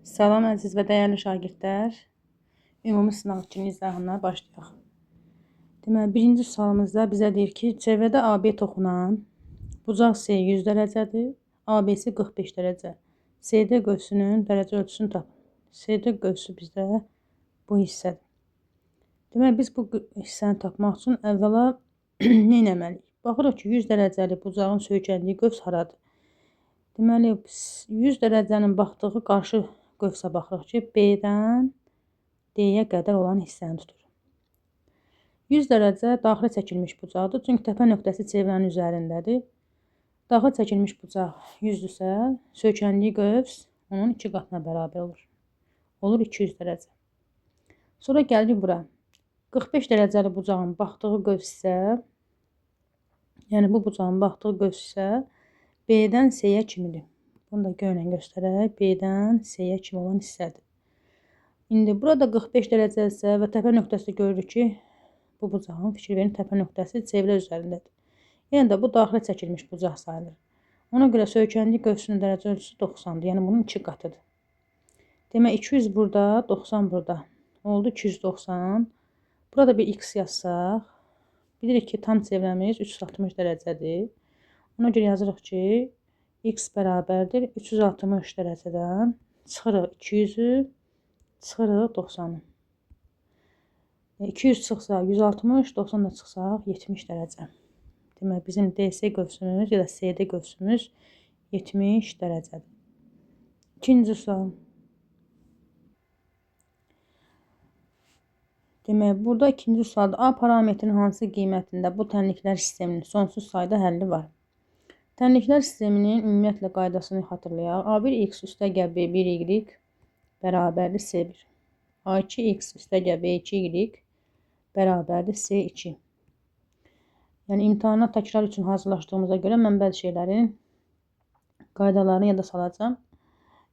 Salam əziz və dəyərli şagirdlər. Ümumi sınaq üçün izahına başlayaq. Deməli, birinci sualımızda bizə deyir ki, CV-də AB toxunan bucaq C 100 dərəcədir, ABC 45 dərəcə. CD qövsünün dərəcə ölçüsünü tapın. CD qövsü bizdə bu hissədir. Deməli, biz bu hissəni tapmaq üçün əvvəla nə etməliyik? Baxırıq ki, 100 dərəcəli bucağın söykəndiyi qövs haradır? Deməli, 100 dərəcənin baxdığı qarşı qövsə baxırıq ki, B-dən D-yə qədər olan hissəni tutur. 100 dərəcə daxili çəkilmiş bucaqdır, çünki təpə nöqtəsi CV-nin üzərindədir. Daxili çəkilmiş bucaq 100-dürsə, söykəndiyi qövs onun 2 qatına bərabər olur. Olur 200 dərəcə. Sonra gəlirik bura. 45 dərəcəli bucağın baxdığı qövs isə, yəni bu bucağın baxdığı qövs isə B-dən C-yə kimidir. Bunu da göynə göstərək. B-dən C-yə kimi olan hissədir. İndi burada 45 dərəcə isə və təpə nöqtəsi görürük ki, bu bucağın fikir verin təpə nöqtəsi CV üzərindədir. Yəni də bu daxili çəkilmiş bucaq sayılır. Ona görə söykəndiyi qövsünün dərəcə ölçüsü 90-dır. Yəni bunun 2 qatıdır. Demək 200 burada, 90 burada. Oldu 290. Burada bir x yazsaq, bilirik ki, tam çevrəmiz 360 dərəcədir. Ona görə yazırıq ki, x bərabərdir 360 dərəcədən çıxırıq 200-ü, çıxırıq 90-ı. 200 çıxsa 160, 90 da çıxsaq 70 dərəcə. Demək, bizim DC qövsümüz ya da CD qövsümüz 70 dərəcədir. İkinci sual. Demək, burada ikinci sualda A parametrin hansı qiymətində bu tənliklər sisteminin sonsuz sayda həlli var? Tənliklər sisteminin ümumiyyətlə qaydasını xatırlayaq. A1x üstəgəl B1y bərabərdir C1. A2x üstəgəl B2y bərabərdir C2. Yəni, imtahana təkrar üçün hazırlaşdığımıza görə mən bəzi şeylərin qaydalarını yada salacağım.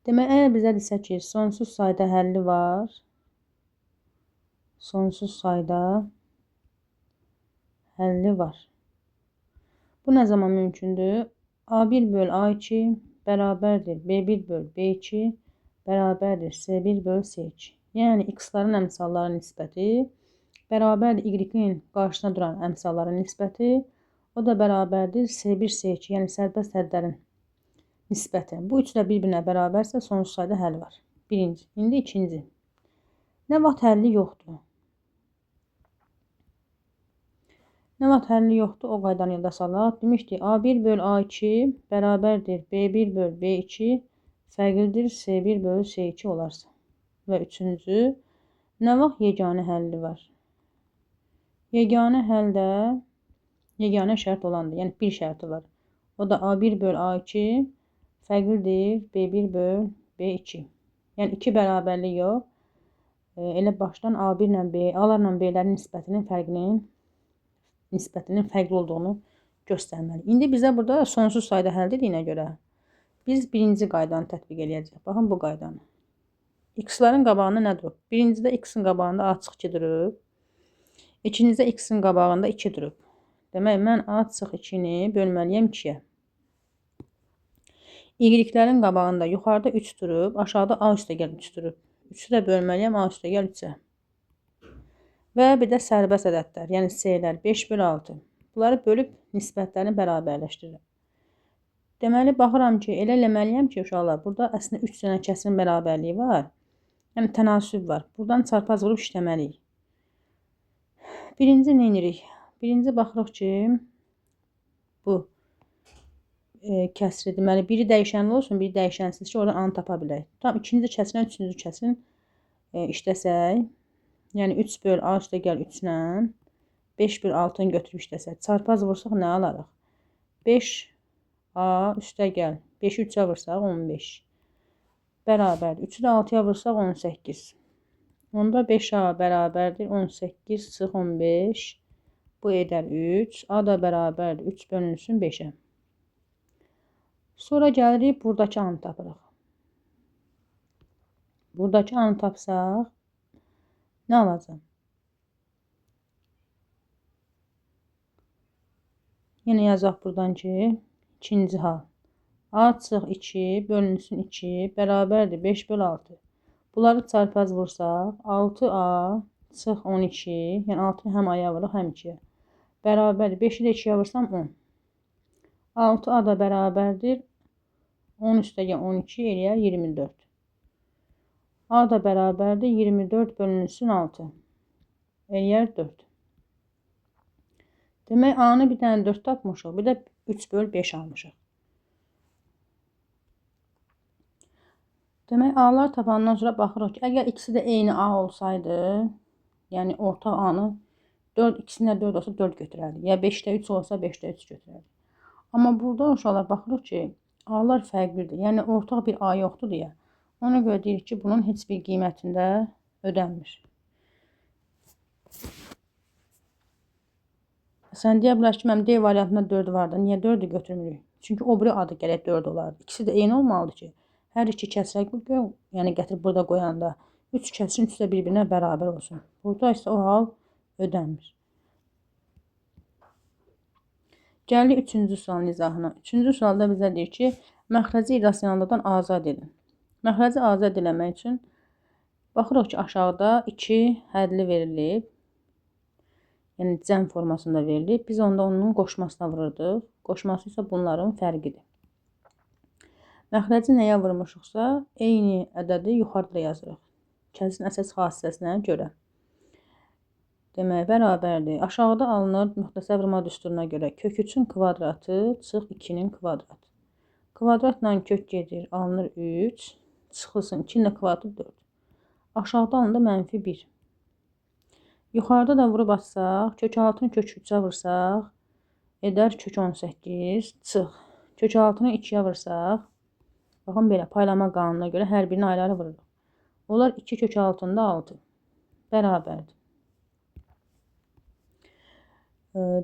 Demək, əgər bizə desə ki, sonsuz sayda həlli var, sonsuz sayda həlli var. Bu nə zaman mümkündür? A1 böl A2 bərabərdir B1 böl B2 bərabərdir C1 böl C2. Yəni, x-ların əmsalların nisbəti bərabərdir y-in qarşısına duran əmsalların nisbəti, o da bərabərdir C1 C2, yəni sərbəst hədlərin nisbəti. Bu üçlə bir-birinə bərabərsə sonsuz sayda həll var. Birinci. İndi ikinci. Nə vaxt həlli yoxdur? Nə vaxt həlli yoxdur, o qaydanı yada salaq. Demişdik, A1 böl A2 bərabərdir B1 böl B2 fərqlidir C1 böl C2 olarsa. Və üçüncü, nə vaxt yeganə həlli var? Yeganə həldə yeganə şərt olandır, yəni bir şərti var. O da A1 böl A2 fərqlidir B1 böl B2. Yəni 2 bərabərlik yox. Elə başdan A1 ilə B, A-larla B-lərin nisbətinin fərqli olduğunu göstərməliyik. İndi bizə burada sonsuz sayda həll dediyinə görə biz birinci qaydanı tətbiq edəcəyik. Baxın bu qaydanı. X-ların qabağında nə durub? Birincidə x-in qabağında açıq 2 durub. İkincidə x-in qabağında 2 durub. Demək, mən açıq 2-ni bölməliyəm 2-yə. Y-lərin qabağında yuxarıda 3 durub, aşağıda A üstəgəl 3 durub. 3-ü də bölməliyəm A üstəgəl 3-ə. Və bir də sərbəst ədədlər, yəni C-lər 5 böl 6. Bunları bölüb nisbətlərini bərabərləşdirirəm. Deməli, baxıram ki, elə eləməliyəm ki, uşaqlar, burada əslində 3 dənə kəsin bərabərliyi var. Yəni, tənasüb var. Buradan çarpaz vurub işləməliyik. Birinci nə edirik? Birinci baxırıq ki, bu kəsri, deməli, biri dəyişənli olsun, biri dəyişənsiz ki, oradan A-nı tapa bilək. Tam ikinci kəsrlə üçüncü kəsin işləsək, yəni 3 böl A üstəgəl 3 ilə 5 böl 6-nı götürüb işləsək, çarpaz vursaq nə alarıq? 5 A üstəgəl 5-i 3-ə vursaq 15 bərabərdir. 3-ü də 6-ya vursaq 18. Onda 5A bərabərdir 18 çıx 15. Bu edər 3. A da bərabərdir 3 bölünsün 5-ə. Sonra gəlirik, buradakı A-nı tapırıq. Buradakı A-nı tapsaq, nə alacam? Yenə yazaq buradan ki, ikinci hal. A çıx 2 bölünsün 2 bərabərdir 5 böl 6. Bunları çarpaz vursaq 6a çıx 12, yəni 6-nı həm aya vururuq, həm 2-yə. Bərabər 5-i də 2-yə vursam 10. 6a da bərabərdir 10 üstəgən 12 eləyər 24. A da bərabərdir 24 bölünsün 6 eləyər 4. Demək A-nı bir dənə 4 tapmışıq, bir də 3 böl 5 almışıq. Demək A-lar tapandan sonra baxırıq ki, əgər ikisi də eyni A olsaydı, yəni ortaq A-nı 4, ikisində 4 olsa 4 götürərdik. Ya 5-də 3 olsa 5-də 3 götürərdik. Amma burada uşaqlar baxırıq ki, A-lar fərqlidir. Yəni ortaq bir A yoxdur deyə. Ona görə deyirik ki, bunun heç bir qiymətində ödənmir. Sən deyə bilər ki, mənim D variantında 4 var da, niyə 4-ü götürmürük? Çünki o biri adı gərək 4 olardı. İkisi də eyni olmalıdır ki, hər iki kəsrək yəni gətirib burada qoyanda 3 kəsrin üçü də bir-birinə bərabər olsun. Burada isə o hal ödənmir. Gəlirik 3-cü sualın izahına. 3-cü sualda bizə deyir ki, məxrəci irrasionallıqdan azad edin. Məxrəci azad eləmək üçün baxırıq ki, aşağıda 2 hədli verilib. Yəni cəm formasında verilib. Biz onda onun qoşmasına vururdıq. Qoşması isə bunların fərqidir. Məxrəci nəyə vurmuşuqsa, eyni ədədi yuxarıda yazırıq. Kəsrin əsas xassəsinə görə. Demək, bərabərdir. Aşağıda alınır müxtəsər vurma düsturuna görə kök 3-ün kvadratı çıx 2-nin kvadratı. Kvadratla kök gedir, alınır 3, çıxılsın 2-nin kvadratı 4. Aşağıda alınır -1. Yuxarıda da vurub atsaq, kök 6-nı kök 3-ə vursaq, edər kök 18, çıx. Kök 6-nı 2-yə vursaq, baxın belə, paylama qanununa görə hər birini ayrı-ayrı vururuq. Onlar 2 kök 6-da 6. Bərabərdir.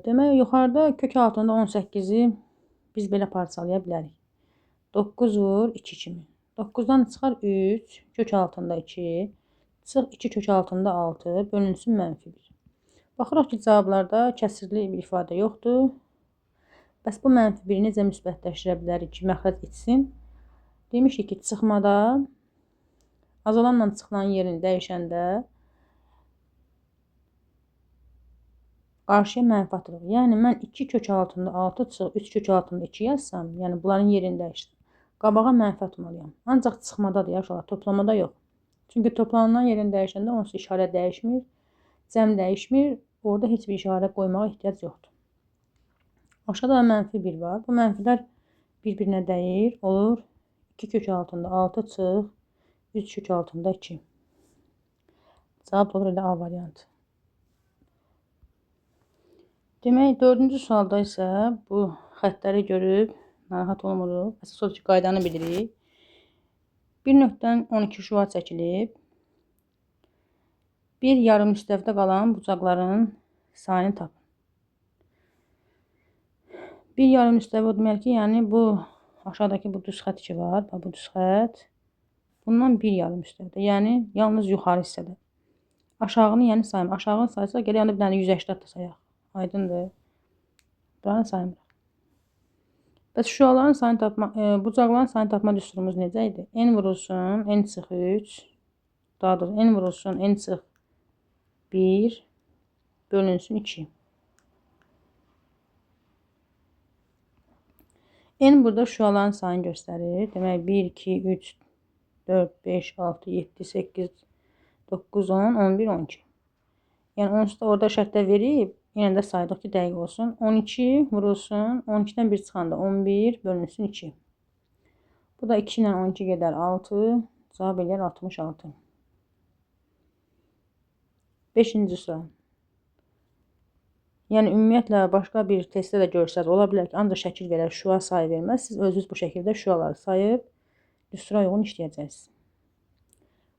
Demək, yuxarıda kök 6-da 18-i biz belə parçalaya bilərik. 9 vur 2 kimi. 9-dan çıxar 3, kök 6-da 2, çıx 2 kök 6-da 6, bölünsün -1. Baxırıq ki, cavablarda kəsirli bir ifadə yoxdur. Bəs bu -1-i necə müsbətləşdirə bilərik ki, məxrəc etsin? Demişik ki, çıxmada azalanla çıxılan yerini dəyişəndə qarşıya mənfi atırıq. Yəni, mən 2 kök 6-da 6 çıx, 3 kök 6-da 2 yazsam, yəni bunların yerini dəyişdim. Qabağa mənfi atmalıyam. Ancaq çıxmadadır ya, uşaqlar, toplamada yox. Çünki toplanılan yerini dəyişəndə onsuz işarə dəyişmir, cəm dəyişmir, orada heç bir işarə qoymağa ehtiyac yoxdur. Aşağıda da -1 var. Bu mənfilər bir-birinə dəyir, olur 2 kök 6-da 6 çıx, 3 kök 6-da 2. Cavab olur elə A variantı. Demək, 4-cü sualda isə bu xəttləri görüb narahat olmuruq. Əsas odur ki, qaydanı bilirik. 1.12 şüa çəkilib. Bir yarım müstəvidə qalan bucaqların sayını tapın. Bir yarım müstəvi o demək ki, yəni bu aşağıdakı bu düz xətt ki var, bu düz xətt. Bundan bir yarım müstəvidə, yəni yalnız yuxarı hissədə. Aşağını yəni saymır. Aşağını saysa gələ yəni bir dənə 180 da sayaq. Aydındır. Buranı saymırıq. Bəs şüaların sayını tapma, bucaqların sayını tapma düsturumuz necə idi? N vurulsun, N çıx 3, daha doğrusu N vurulsun, N çıx 1, bölünsün 2. N burada şüaların sayını göstərir. Demək, 1, 2, 3, 4, 5, 6, 7, 8, 9, 10, 11, 12. Yəni, onsuz da orada şərtdə verib, yenə də saydıq ki, dəqiq olsun. 12 vurulsun, 12-dən 1 çıxanda 11 bölünsün 2. Bu da 2 ilə 12 gedər 6, cavab eləyər 66. 5-ci sual. Yəni, ümumiyyətlə, başqa bir testdə də görsəz, ola bilər ki, ancaq şəkil verər, şüa sayı verməz. Siz özünüz bu şəkildə şüaları sayıb, düstura uyğun işləyəcəksiniz.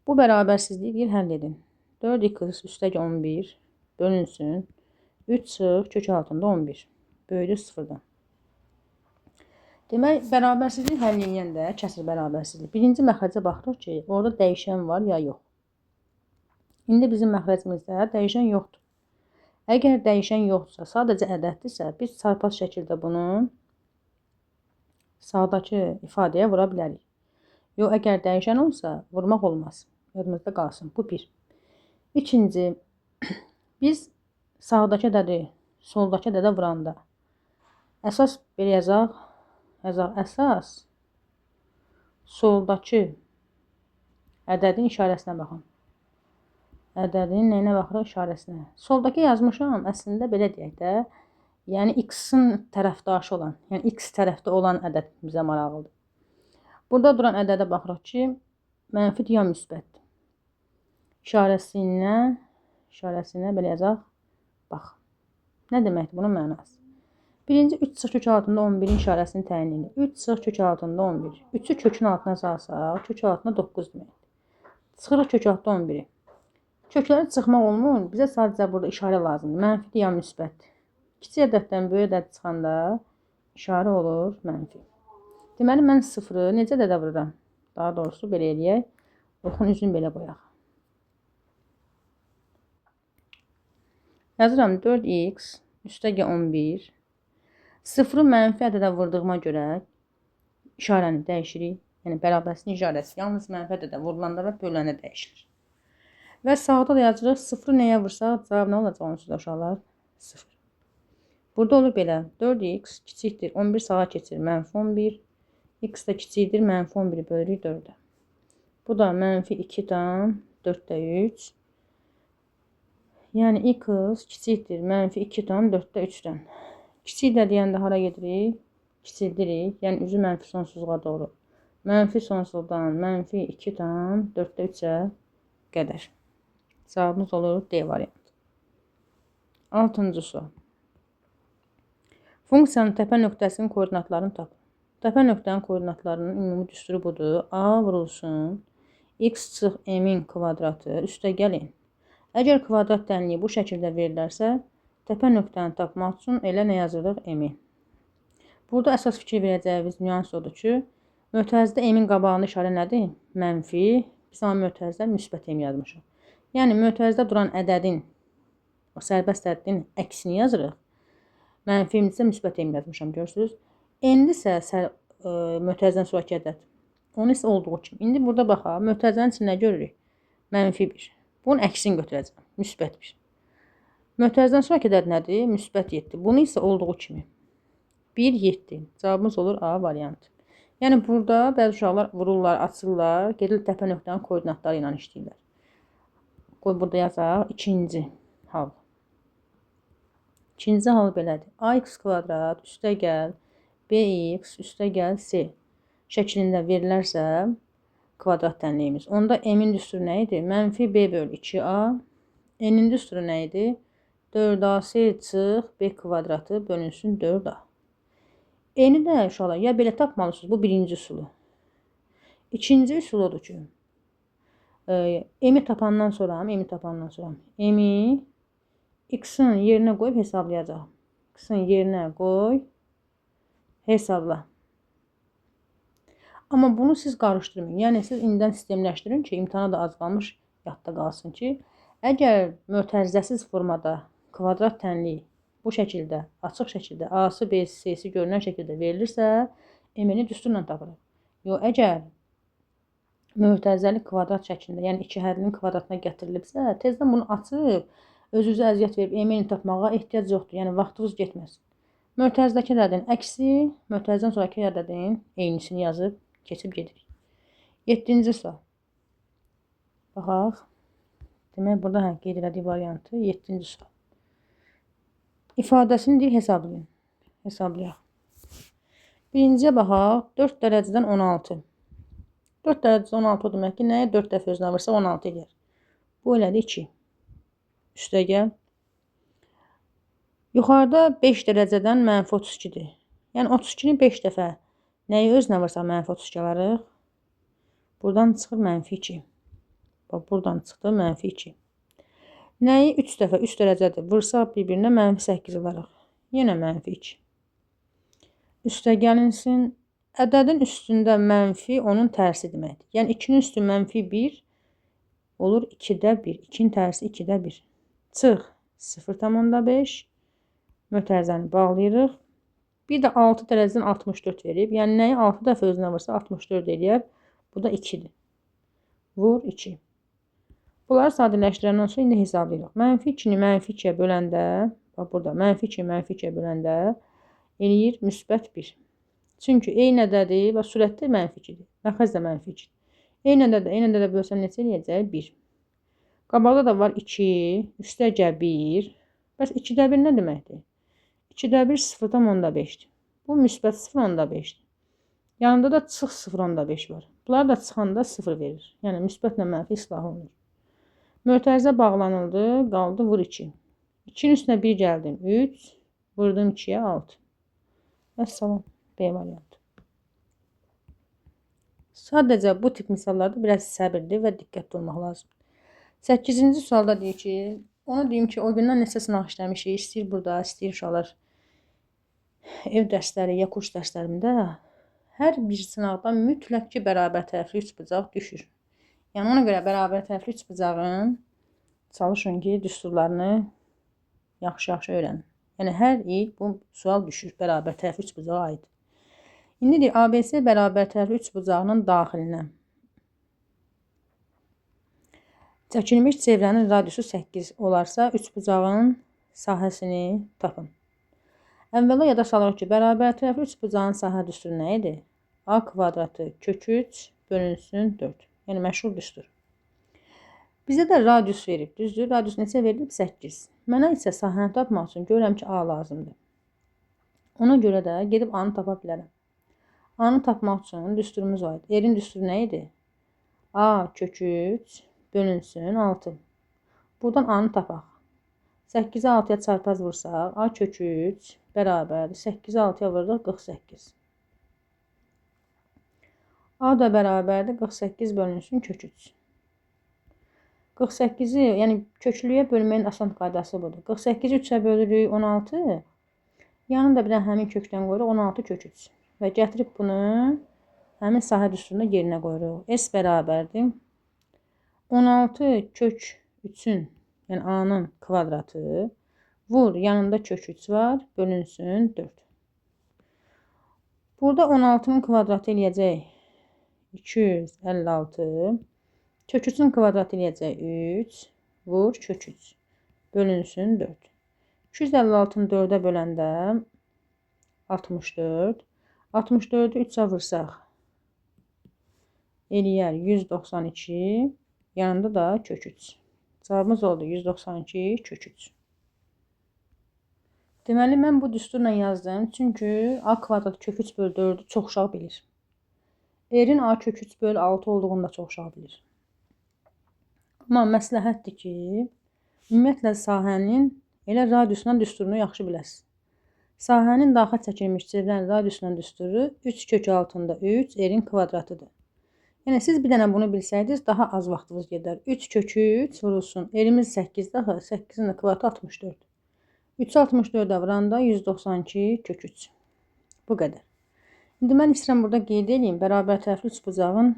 Bu bərabərsizliyi həll edin. 4x üstəgə 11 bölünsün 3 çıx kök 6-da 11 böyüdür 0-dan. Demək, bərabərsizlik həll edəndə kəsir bərabərsizlik. Birinci məxrəcə baxırıq ki, orada dəyişən var ya yox. İndi bizim məxrəcimizdə dəyişən yoxdur. Əgər dəyişən yoxdursa, sadəcə ədəddirsə, biz çarpaz şəkildə bunu sağdakı ifadəyə vura bilərik. Yox, əgər dəyişən olsa, vurmaq olmaz. Yadımızda qalsın. Bu bir. İkinci, biz sağdakı ədədi soldakı ədədə vuranda əsas belə yazaq. Əsas soldakı ədədin işarəsinə baxın. Ədədin nəyinə baxırıq? İşarəsinə. Soldakı yazmışam, əslində belə deyək də, yəni x-in tərəfdaşı olan, yəni x tərəfdə olan ədəd bizə maraqlıdır. Burada duran ədədə baxırıq ki, mənfidir ya müsbətdir. İşarəsinə belə yazaq. Bax. Nə deməkdir bunun mənası? Birinci 3 sıx kök altında 11-in işarəsini təyin edir. 3 sıx kök altında 11. 3-ü kökün altına salsaq, kök altında 9 deməkdir. Çıxırıq kök altında 11-i. Kökləri çıxmaq olmur. Bizə sadəcə burada işarə lazımdır. Mənfidir ya müsbətdir. Kiçik ədəddən böyük ədəd çıxanda işarə olur mənfi. Deməli, mən 0-ı necə ədədə vururam? Daha doğrusu belə eləyək. Oxun üzünü belə qoyaq. Yazıram 4x üstəgə 11. 0-ı mənfi ədədə vurduğuma görə işarəni dəyişirik. Yəni, bərabərsin işarəsi yalnız mənfi ədədə vurulanda və bölündə dəyişilir. Və sağda da yazırıq 0-ı nəyə vursaq, cavab nə olacaq onsuz da uşaqlar? 0. Burada olur belə. 4x kiçikdir. 11 sağa keçir. Mənfi 11. X də kiçikdir. Mənfi 11-i bölürük 4-ə. Bu da mənfi 2 tam 4-də 3. Yəni x kiçikdir. Mənfi 2 tam 4-də 3-dən. Kiçik də deyəndə hara gedirik? Kiçildirik. Yəni üzü mənfi sonsuzluğa doğru. Mənfi sonsuzluqdan mənfi 2 tam 4-də 3-ə qədər. Cavabımız olur D variantı. 6-cı sual. Funksiyanın təpə nöqtəsinin koordinatlarını tapın. Təpə nöqtənin koordinatlarının ümumi düsturu budur. A vurulsun. X çıx m-in kvadratı üstə gəlin. Əgər kvadrat tənliyi bu şəkildə verilərsə, təpə nöqtəni tapmaq üçün elə nə yazırıq? M-i. Burada əsas fikir verəcəyimiz nüans odur ki, mötərizədə m-in qabağında işarə nədir? Mənfi. Biz amma mötərizədə müsbət m yazmışıq. Yəni, mötərizədə duran ədədin, o sərbəst ədədin əksini yazırıq. Mənfimizdə müsbət m yazmışam, görürsünüz. N-də isə mötərizədən sonraki ədəd. Onu isə olduğu kimi. İndi burada baxaq, mötərizənin içində görürük. Mənfi 1. Bunun əksini götürəcəm. Müsbət 1. Mötərizədən sonraki ədəd nədir? Müsbət 7. Bunu isə olduğu kimi. 1, 7. Cavabımız olur A variantı. Yəni, burada bəzi uşaqlar vururlar, açırlar, gedirlər təpə nöqtənin koordinatları ilə işləyirlər. Qoy burada yazaq. İkinci hal. İkinci hal belədir. Ax kvadrat üstə gəl bx üstə gəl c şəklində verilərsə kvadrat tənliyimiz. Onda m-in düsturu nə idi? Mənfi b bölü 2a. N-in düsturu nə idi? 4ac çıx b kvadratı bölünsün 4a. N-i də uşaqlar ya belə tapmalısınız. Bu birinci üsulu. İkinci üsul odur ki, m-i tapandan sonra m-i x-in yerinə qoyub hesablayacaq. X-in yerinə qoy, hesabla. Amma bunu siz qarışdırmayın. Yəni, siz indidən sistemləşdirin ki, imtihana da az qalmış yadda qalsın ki, əgər mötərizəsiz formada kvadrat tənliyi bu şəkildə, açıq şəkildə, A-sı, B-si, C-si görünən şəkildə verilirsə, m-ni düsturla tapırıq. Yox, əgər mötərizəli kvadrat şəklində, yəni iki hərlinin kvadratına gətirilibsə, tezdən bunu açıb, özünüzə əziyyət verib m-ni tapmağa ehtiyac yoxdur. Yəni, vaxtınız getməsin. Mötərizədəki ədədin əksi, mötərizədən sonraki ədədin eynisini yazıb, keçib gedirik. 7-ci sual. Baxaq. Demək, burada qeyd elədik variantı. 7-ci sual. İfadəsini deyir, hesablayın. Hesablayaq. Birinciyə baxaq. 4 dərəcədən 16. 4 dərəcədən 16 o demək ki, nəyə 4 dəfə özünə vursa 16 edir. Bu elədi 2. Üstə gəl. Yuxarıda 5 dərəcədən mənfi 32-dir. Yəni 32-ni 5 dəfə nəyi özünə vursa mənfi 32 alırıq? Buradan çıxır mənfi 2. Bax, buradan çıxdı mənfi 2. Nəyi 3 dəfə 3 dərəcədir vursa bir-birinə mənfi 8 alırıq. Yenə mənfi 2. Üstə gəlinsin. Ədədin üstündə mənfi onun tərsi deməkdir. Yəni 2-nin üstü mənfi 1 olur 2-də 1. 2-nin tərsi 2-də 1. Çıx 0,5. Mötərizəni bağlayırıq. Bir də 6 dərəcədən 64 verib. Yəni nəyi 6 dəfə özünə vursa 64 eləyər. Bu da 2-dir. Vur 2. Bunları sadələşdirəndən sonra indi hesablayırıq. -2-ni -2-yə böləndə, bax burada -2-ni -2-yə böləndə eləyir -1. Çünki eynədədir, bax surətdə -2-dir. Məxəz də -2-dir. Eynədə də bölsəm neçə eləyəcək? 1. Qabaqda da var 2, üstəgə 1. Bəs 2-də 1 nə deməkdir? 2-də 1 0,5-dir. Bu müsbət 0,5-dir. Yanında da çıx 0,5 var. Bunlar da çıxanda 0 verir. Yəni müsbətlə mənfi islah olunur. Mötərizə bağlanıldı, qaldı vur 2. 2-nin üstünə 1 gəldim, 3. Vurdum 2-yə 6. Vəssalam, B variantı. Sadəcə bu tip misallarda biraz səbirli və diqqətli olmaq lazımdır. 8-ci sualda deyir ki, onu deyim ki, o gündən neçə sınaq işləmişik, istəyir burada, istəyir uşaqlar ev dərsləri ya kurs dərslərimdə hər bir sınaqdan mütləq ki, bərabər tərəfli 3 bucaq düşür. Yəni ona görə bərabər tərəfli 3 bucağın çalışın ki, düsturlarını yaxşı-yaxşı öyrənin. Yəni hər il bu sual düşür bərabər tərəfli 3 bucağa aid. İndi deyir ABC bərabər tərəfli 3 bucağının daxilinə çəkilmiş çevrənin radiusu 8 olarsa 3 bucağın sahəsini tapın. Əvvəla yada salırıq ki, bərabər tərəfli 3 bucağın sahə düsturu nə idi? A kvadratı kök 3 bölünsün 4. Yəni məşhur düstur. Bizə də radius verib, düzdür? Radius neçə verilib? 8. Mənə isə sahəni tapmaq üçün görürəm ki, A lazımdır. Ona görə də gedib A-nı tapa bilərəm. A-nı tapmaq üçün düsturumuz var. R-in düsturu nə idi? A kök 3 bölünsün 6. Buradan A-nı tapaq. 8-i 6-ya çarpaz vursaq, A kök 3 bərabərdir. 8-i 6-ya vururuq 48. A da bərabərdir 48 bölünsün kök 3. 48-i, yəni köklüyə bölməyin asan qaydası budur. 48-i 3-ə bölürük 16. Yanında bir də həmin kökdən qoyuruq 16 kök 3. Və gətirib bunu həmin sahə düsturunda yerinə qoyuruq. S bərabərdir 16 kök 3-ün, yəni A-nın kvadratı vur, yanında kök 3 var, bölünsün 4. Burada 16-nın kvadratı eləyəcək 256. Kök 3-ün kvadratı eləyəcək 3. Vur kök 3. Bölünsün 4. 256-nı 4-ə böləndə 64. 64-ü 3-ə vursaq eləyər 192. Yanında da kök 3. Cavabımız oldu 192 kök 3. Deməli, mən bu düsturla yazdım. Çünki A kvadrat kök 3 bölü 4-ü çox uşaq bilir. R-in A kök 3 bölü 6 olduğunu da çox uşaq bilir. Amma məsləhətdir ki, ümumiyyətlə sahənin elə radiusundan düsturunu yaxşı biləsiniz. Sahənin daxil çəkilmiş çevrənin radiusundan düsturu 3 kök altında 3 R-in kvadratıdır. Yəni siz bir dənə bunu bilsəydiniz daha az vaxtınız gedər. 3 kök 3 vurulsun. R-imiz 8 daha 8-in kvadratı 64. 3 64-ə vuranda 192 kök 3. Bu qədər. İndi mən istəyirəm burada qeyd edeyim. Bərabər tərəfli 3 bucağın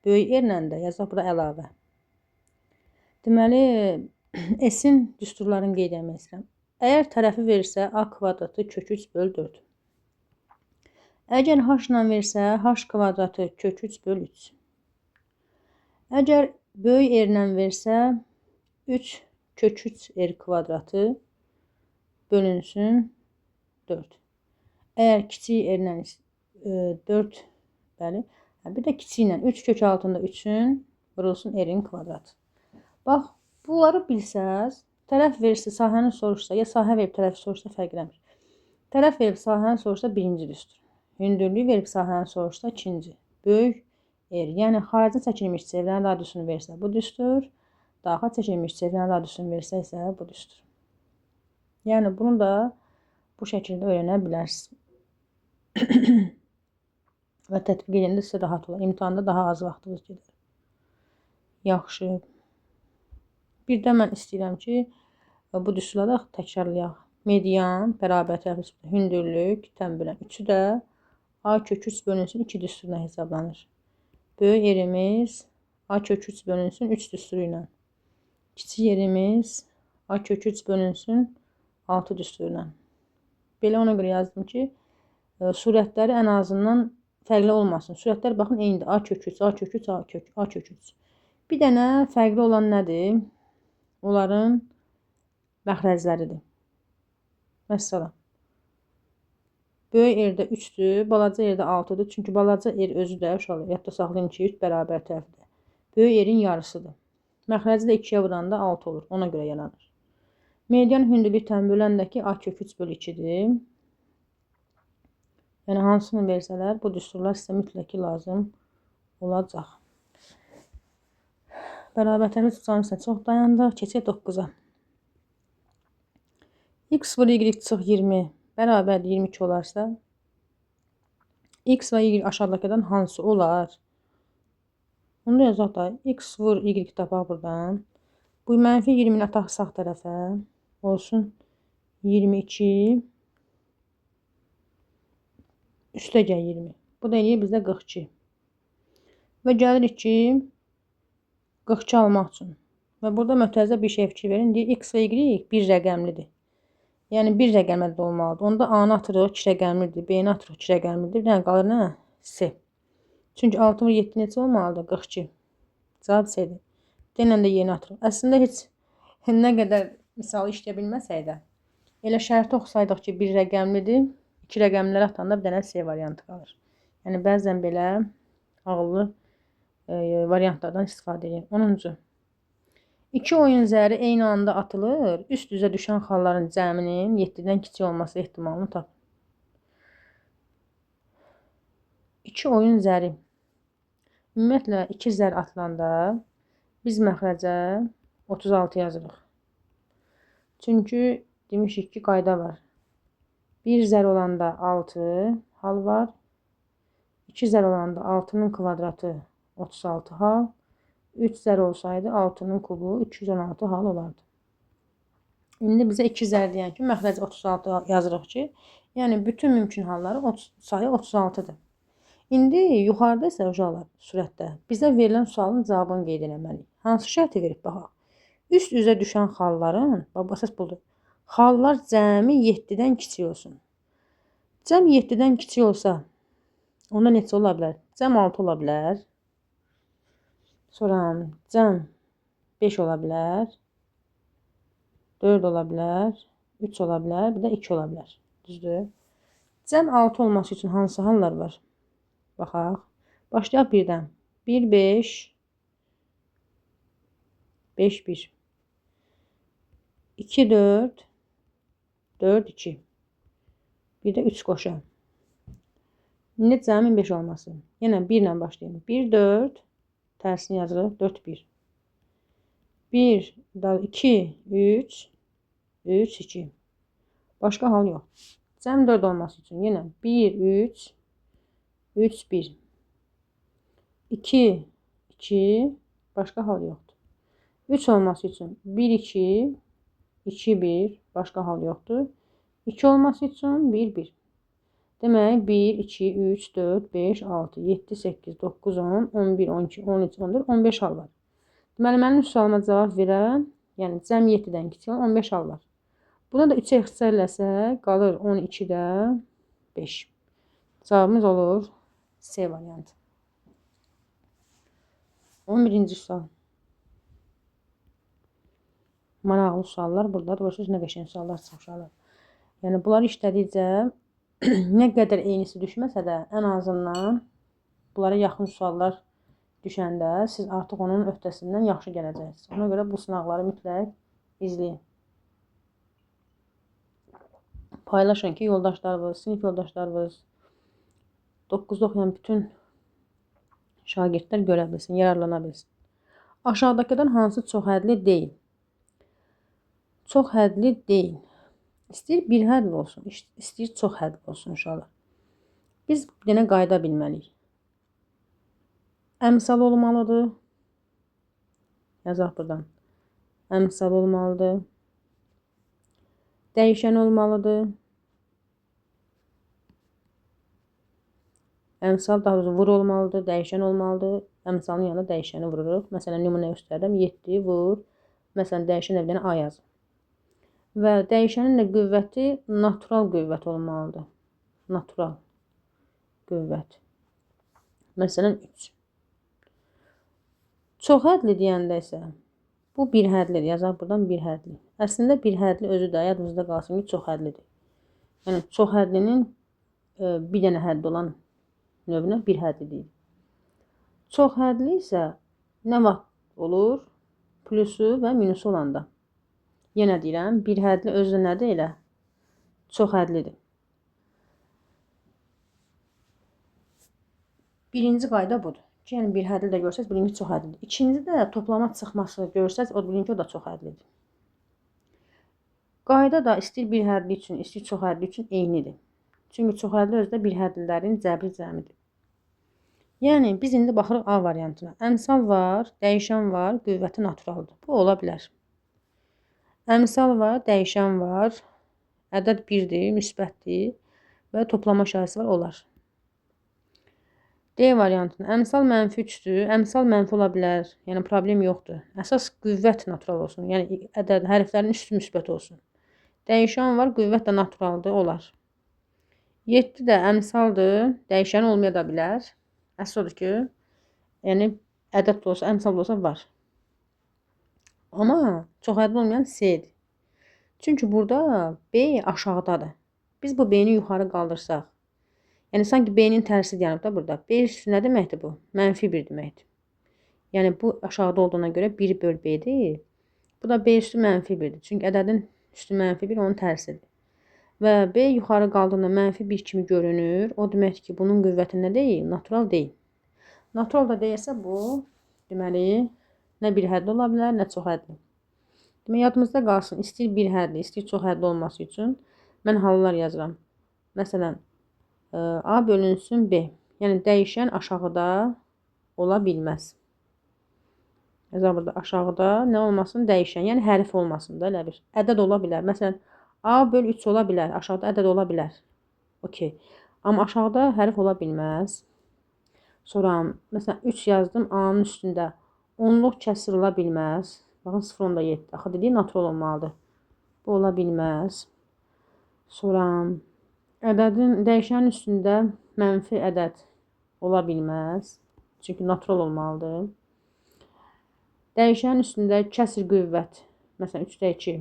böyük R-lə də yazaq bura əlavə. Deməli, S-in düsturlarını qeyd etmək istəyirəm. Əgər tərəfi verirsə A kvadratı kök 3 bölü 4. Əgər H-la versə H kvadratı kök 3 bölü 3. Əgər böyük R-lə versə 3 kök 3 R kvadratı bölünsün 4. Əgər kiçik R-lə 4, bəli, bir də kiçik ilə 3 kök altında 3-ün vurulsun R-in kvadratı. Bax, bunları bilsəz, tərəf verirsə, sahəni soruşsa, ya sahə verib tərəfi soruşsa fərq eləmir. Tərəf verib sahəni soruşsa birinci düstur. Hündürlüyü verib sahəni soruşsa ikinci. Böyük R, yəni xarici çəkilmiş çevrənin radiusunu versə bu düstur, daxil çəkilmiş çevrənin radiusunu versə isə bu düstur. Yəni bunu da bu şəkildə öyrənə bilərsiniz. Və tətbiq edəndə sizə rahat olar. İmtahanda daha az vaxtınız gedər. Yaxşı. Bir də mən istəyirəm ki, bu düsturları təkrarlayaq. Median, bərabər tərəfli hündürlük, tənbülən. Üçü də A kök 3 bölünsün 2 düsturuna hesablanır. Böyük yerimiz A kök 3 bölünsün 3 düsturu ilə. Kiçik yerimiz A kök 3 bölünsün 6 düsturu ilə. Belə ona görə yazdım ki, surətləri ən azından fərqli olmasın. Surətlər baxın eynidir. A kök 3, A kök 3, A kök 3. Bir dənə fərqli olan nədir? Onların məxrəcləridir. Məsələn, böyük erdə 3-dür, balaca erdə 6-dır. Çünki balaca er özü də uşaqlar yadda saxlayın ki, 3 bərabər tərəfdir. Böyük erin yarısıdır. Məxrəci də 2-yə vuranda 6 olur. Ona görə yaranır. Median hündürlükdən böləndəki A kök 3/2-dir. Yəni hansını versələr, bu düsturlar sizə mütləq lazım olacaq. Bərabərtəli tutanı isə çox dayandıq. Keçək 9-a. X vur Y çıx 20 bərabər 22 olarsa, X və Y aşağıdakıdan hansı olar? Onu yazaq da. X vur Y tapaq buradan. Bu mənfi 20-ni ataq sağ tərəfə. Olsun 22 üstəgə 20. Bu da eləyir bizdə 42. Və gəlirik ki 42 almaq üçün. Və burada mötərizə bir şey fikir verin. Deyir, X və Y bir rəqəmlidir. Yəni bir rəqəmli də olmalıdır. Onda A-nı atırıq 2 rəqəmlidir. B-ni atırıq 2 rəqəmlidir. Bir dənə qalır nə? C. Çünki 6 vur 7 necə olmalıdır? 42. Cavab C-dir. Denlə də yeni atırıq. Əslində heç nə qədər misalı işləyə bilməsək də, elə şərti oxusaydıq ki, bir rəqəmlidir, 2 rəqəmləri atanda bir dənə C variantı qalır. Yəni bəzən belə ağıllı variantlardan istifadə edin. 10-cu. 2 oyun zəri eyni anda atılır. Üst üzə düşən xalların cəminin 7-dən kiçik olması ehtimalını tapın. 2 oyun zəri. Ümumiyyətlə 2 zər atılanda biz məxrəcə 36 yazırıq. Çünki demişik ki, qayda var. 1 zər olanda 6 hal var. 2 zər olanda 6-nın kvadratı 36 hal. 3 zər olsaydı 6-nın kubu 216 hal olardı. İndi bizə 2 zər deyən ki, məxrəc 36 yazırıq ki, yəni bütün mümkün halları sayı 36-dır. İndi yuxarıda isə uşaqlar sürətdə bizə verilən sualın cavabını qeyd etməliyik. Hansı şərti verib baxaq? Üst üzə düşən xalların, əsas budur. Xallar cəmi 7-dən kiçik olsun. Cəm 7-dən kiçik olsa, onda neçə ola bilər? Cəm 6 ola bilər. Sonra cəm 5 ola bilər. 4 ola bilər. 3 ola bilər. Bir də 2 ola bilər. Düzdür? Cəm 6 olması üçün hansı hallar var? Baxaq. Başlayaq birdən. 1, 5. 5, 1. 2, 4. 4, 2. Bir də 3 qoşa. İndi cəmin 5 olması. Yenə 1 ilə başlayalım. 1, 4. Tərsini yazırıq. 4, 1. 1, 2, 3. 3, 2. Başqa hal yox. Cəm 4 olması üçün yenə 1, 3. 3, 1. 2, 2. Başqa hal yoxdur. 3 olması üçün 1, 2. 2, 1. Başqa hal yoxdur. 2 olması üçün 1, 1. Demək 1, 2, 3, 4, 5, 6, 7, 8, 9, 10, 11, 12, 13, 14, 15 hal var. Deməli, mənim sualıma cavab verən, yəni cəm 7-dən kiçik olan 15 hal var. Buna da 3-ə ixtisar eləsək, qalır 12-də 5. Cavabımız olur C variantı. 11-ci sual. Maraqlı suallar buradadır. Görürsünüz, nə qəşəng suallar çıxmışlar. Yəni, bunları işlədikcə nə qədər eynisi düşməsə də, ən azından bunlara yaxın suallar düşəndə siz artıq onun öhdəsindən yaxşı gələcəksiniz. Ona görə bu sınaqları mütləq izləyin. Paylaşın ki, yoldaşlarınız, sinif yoldaşlarınız, 9-da oxuyan bütün şagirdlər görə bilsin, yararlana bilsin. Aşağıdakıdan hansı çox hədli deyil? Çox hədli deyil. İstəyir bir hədli olsun, istəyir çox hədli olsun uşaqlar. Biz bir dənə qayda bilməliyik. Əmsal olmalıdır. Yazaq buradan. Əmsal olmalıdır. Dəyişən olmalıdır. Əmsal daha doğrusu vur olmalıdır, dəyişən olmalıdır. Əmsalın yanına dəyişəni vururuq. Məsələn, nümunə göstərdim. 7 vur. Məsələn, dəyişən bir dənə A yazın. Və dəyişənin də qüvvəti natural qüvvət olmalıdır. Natural qüvvət. Məsələn, 3. Çox hədli deyəndə isə bu bir hədlidir. Yazaq buradan bir hədli. Əslində bir hədli özü də yadınızda qalsın ki, çox hədlidir. Yəni çox hədlinin bir dənə həddi olan növünə bir hədli deyil. Çox hədli isə nə vaxt olur? Plusu və minusu olanda. Yenə deyirəm, bir hədli özü də nədir elə? Çox hədlidir. Birinci qayda budur. Ki, yəni bir hədli də görsəz, bilin ki, çox hədlidir. İkinci də toplama çıxması görsəz, o bilin ki, o da çox hədlidir. Qayda da istəyir bir hədli üçün, istəyir çox hədli üçün eynidir. Çünki çox hədli özü də bir hədlilərin cəbri cəmidir. Yəni, biz indi baxırıq A variantına. Əmsal var, dəyişən var, qüvvəti naturaldır. Bu ola bilər. Əmsal var, dəyişən var, ədəd 1-dir, müsbətdir və toplama şahisi var, olar. D variantının əmsal mənfi 3-dür, əmsal mənfi ola bilər, yəni problem yoxdur. Əsas qüvvət natural olsun, yəni ədəd, hərflərin üstü müsbət olsun. Dəyişən var, qüvvət də naturaldır, olar. 7 də əmsaldır, dəyişən olmaya da bilər. Əsas odur ki, yəni ədəd də olsa, əmsal da olsa var. Amma çox hədli olmayan C-dir. Çünki burada B aşağıdadır. Biz bu B-ni yuxarı qaldırsaq, yəni sanki B-nin tərsi deyilib da burada. B üstü nə deməkdir bu? Mənfi 1 deməkdir. Yəni bu aşağıda olduğuna görə 1 böl B-dir. Bu da B üstü mənfi 1-dir. Çünki ədədin üstü mənfi 1 onun tərsidir. Və B yuxarı qaldığında mənfi 1 kimi görünür. O deməkdir ki, bunun qüvvəti nə deyil? Natural deyil. Natural da deyilsə bu, deməli, nə bir hədli ola bilər, nə çox hədli. Demək, yadımızda qalsın, istəyir bir hədli, istəyir çox hədli olması üçün mən hallar yazıram. Məsələn, A bölünsün B. Yəni, dəyişən aşağıda ola bilməz. Yazaq burada aşağıda nə olmasın? Dəyişən, yəni hərf olmasın da, elə bir. Ədəd ola bilər. Məsələn, A böl 3 ola bilər. Aşağıda ədəd ola bilər. Okey. Amma aşağıda hərf ola bilməz. Sonra, məsələn, 3 yazdım. A-nın üstündə 10-luq kəsir ola bilməz. Baxın, 0.7. Axı, dediyi natural olmalıdır. Bu ola bilməz. Sonra, ədədin, dəyişənin üstündə mənfi ədəd ola bilməz. Çünki natural olmalıdır. Dəyişənin üstündə kəsir qüvvət, məsələn 3-də 2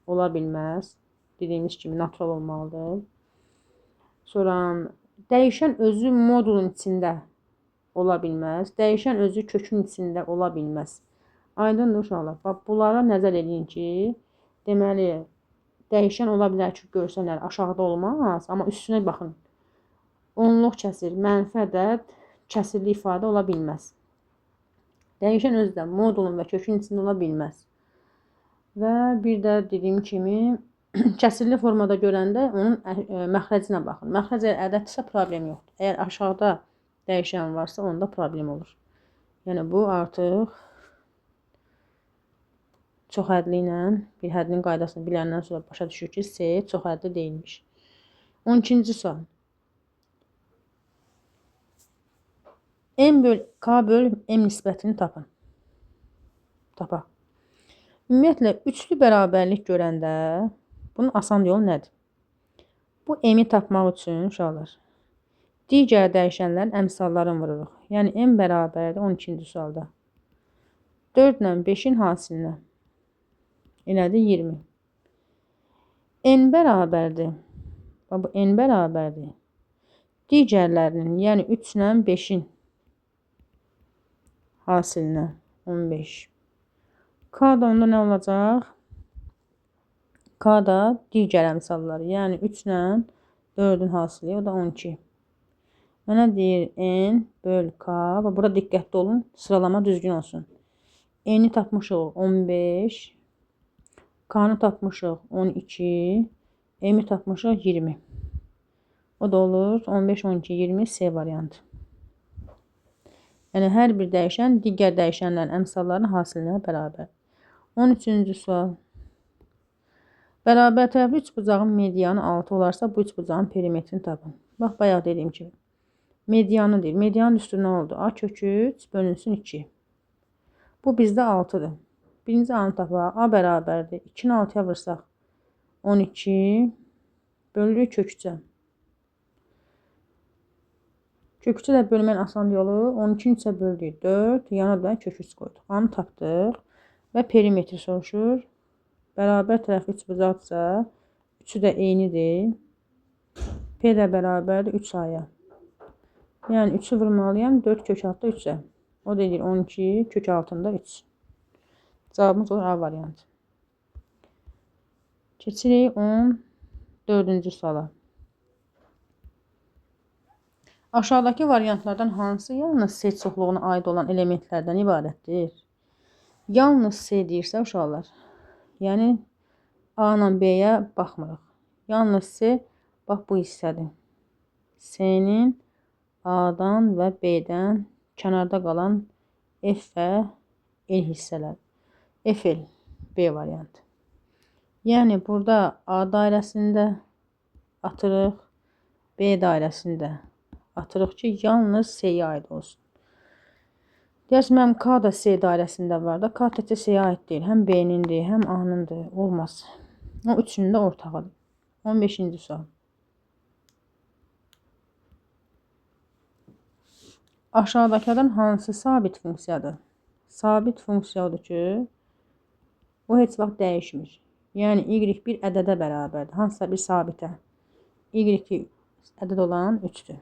ola bilməz. Dediyimiz kimi natural olmalıdır. Sonra dəyişən özü modulun içində ola bilməz. Dəyişən özü kökün içində ola bilməz. Aydındır uşaqlar. Bax, bunlara nəzər edin ki, deməli, dəyişən ola bilər ki, görsənlər aşağıda olmaz, amma üstünə baxın. 10-luq kəsir, mənfi ədəd, kəsirli ifadə ola bilməz. Dəyişən özü də modulun və kökün içində ola bilməz. Və bir də dediyim kimi, kəsirli formada görəndə onun məxrəcinə baxın. Məxrəc əgər ədəddirsə problem yoxdur. Əgər aşağıda dəyişən varsa, onda problem olur. Yəni, bu artıq çox hədli ilə bir hədlinin qaydasını biləndən sonra başa düşür ki, C çox hədli deyilmiş. 12-ci sual. M böl K böl M nisbətini tapın. Tapaq. Ümumiyyətlə, üçlü bərabərlik görəndə bunun asan yolu nədir? Bu M-i tapmaq üçün, uşaqlar, digər dəyişənlərin əmsallarını vururuq. Yəni, M bərabərdir 12-ci sualda. 4 ilə 5-in hasilinə. Elədir 20. N bərabərdir. Bu N bərabərdir. Digərlərinin, yəni 3 ilə 5-in hasilinə 15. K da onda nə olacaq? K da digər əmsalları, yəni 3 ilə 4-ün hasili, o da 12. Mənə deyir N böl K. Burada diqqətli olun, sıralama düzgün olsun. N-i tapmışıq 15. K-nı tapmışıq 12. M-i tapmışıq 20. O da olur 15, 12, 20 C variantı. Yəni, hər bir dəyişən digər dəyişənlərin əmsallarının hasilinə bərabər. 13-cü sual. Bərabər tərəfli üçbucağın medianı 6 olarsa, bu üçbucağın perimetrini tapın. Bax, bayaq dediyim kimi. Medianı deyil. Medianın üstü nə oldu? A kökü 3 bölünsün 2. Bu bizdə 6-dır. Birinci A-nı tapaq. A bərabərdir. 2-ni 6-ya vursaq 12 bölü kökcə. Kök 3-ə də bölmənin asan yolu 12-ni 3-ə böldük 4, yana da kök 3 qoyduq. Anı tapdıq və perimetri soruşur. Bərabər tərəfi 3 bucaqdırsa, 3'ü də eynidir. P də bərabərdir 3 aya. Yəni 3'ü vurmalıyam 4 kök altında 3'ə. O da edir 12 kök altında 3. Cavabımız olur A variantı. Keçirik 14-cü suala. Aşağıdakı variantlardan hansı yalnız C çoxluğuna aid olan elementlərdən ibarətdir? Yalnız C deyirsə uşaqlar. Yəni A ilə B-yə baxmırıq. Yalnız C bax bu hissədir. C-nin A-dan və B-dən kənarda qalan F və L hissələr. FL B variantı. Yəni burada A dairəsində atırıq, B dairəsində atırıq ki, yalnız C-yə aid olsun. Deyərsiniz, mənim K da C dairəsində var da, K təkcə C-yə aid deyil. Həm B-nindir, həm A-nındır. Olmaz. O üçünün də ortağıdır. 15-ci sual. Aşağıdakılardan hansı sabit funksiyadır? Sabit funksiyadır ki, o heç vaxt dəyişmir. Yəni, y bir ədədə bərabərdir. Hansısa bir sabitə. Y ədəd olan 3'dür.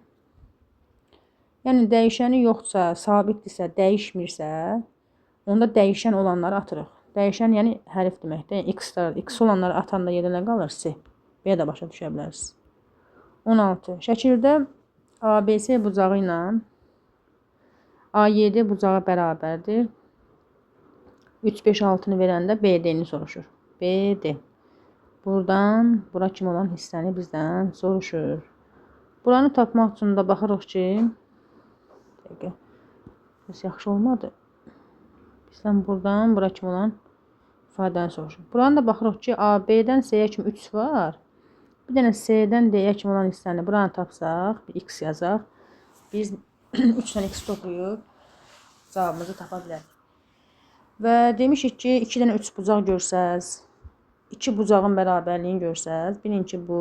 Yəni, dəyişəni yoxdursa, sabitdirsə, dəyişmirsə, onda dəyişən olanları atırıq. Dəyişən, yəni hərf deməkdir. X olanları atanda yerinə qalır C. B də başa düşə bilərsiniz. 16. Şəkildə ABC bucağı ilə A7 bucağı bərabərdir. 3, 5, 6'nı verəndə BD-ni soruşur. BD. Buradan bura kim olan hissəni bizdən soruşur. Buranı tapmaq üçün də baxırıq ki, yaxşı olmadı. Bizdən buradan bura kim olan ifadəni soruşur. Buranı da baxırıq ki, B-dən C-yə kimi 3 var. Bir dənə C-dən D-yə kimi olan hissəni buranı tapsaq, bir X yazaq. Biz 3 dənə X toplayıb cavabımızı tapa bilərik. Və demişik ki, 2 dənə 3 bucaq görsəz, 2 bucağın bərabərliyini görsəz, bilin ki, bu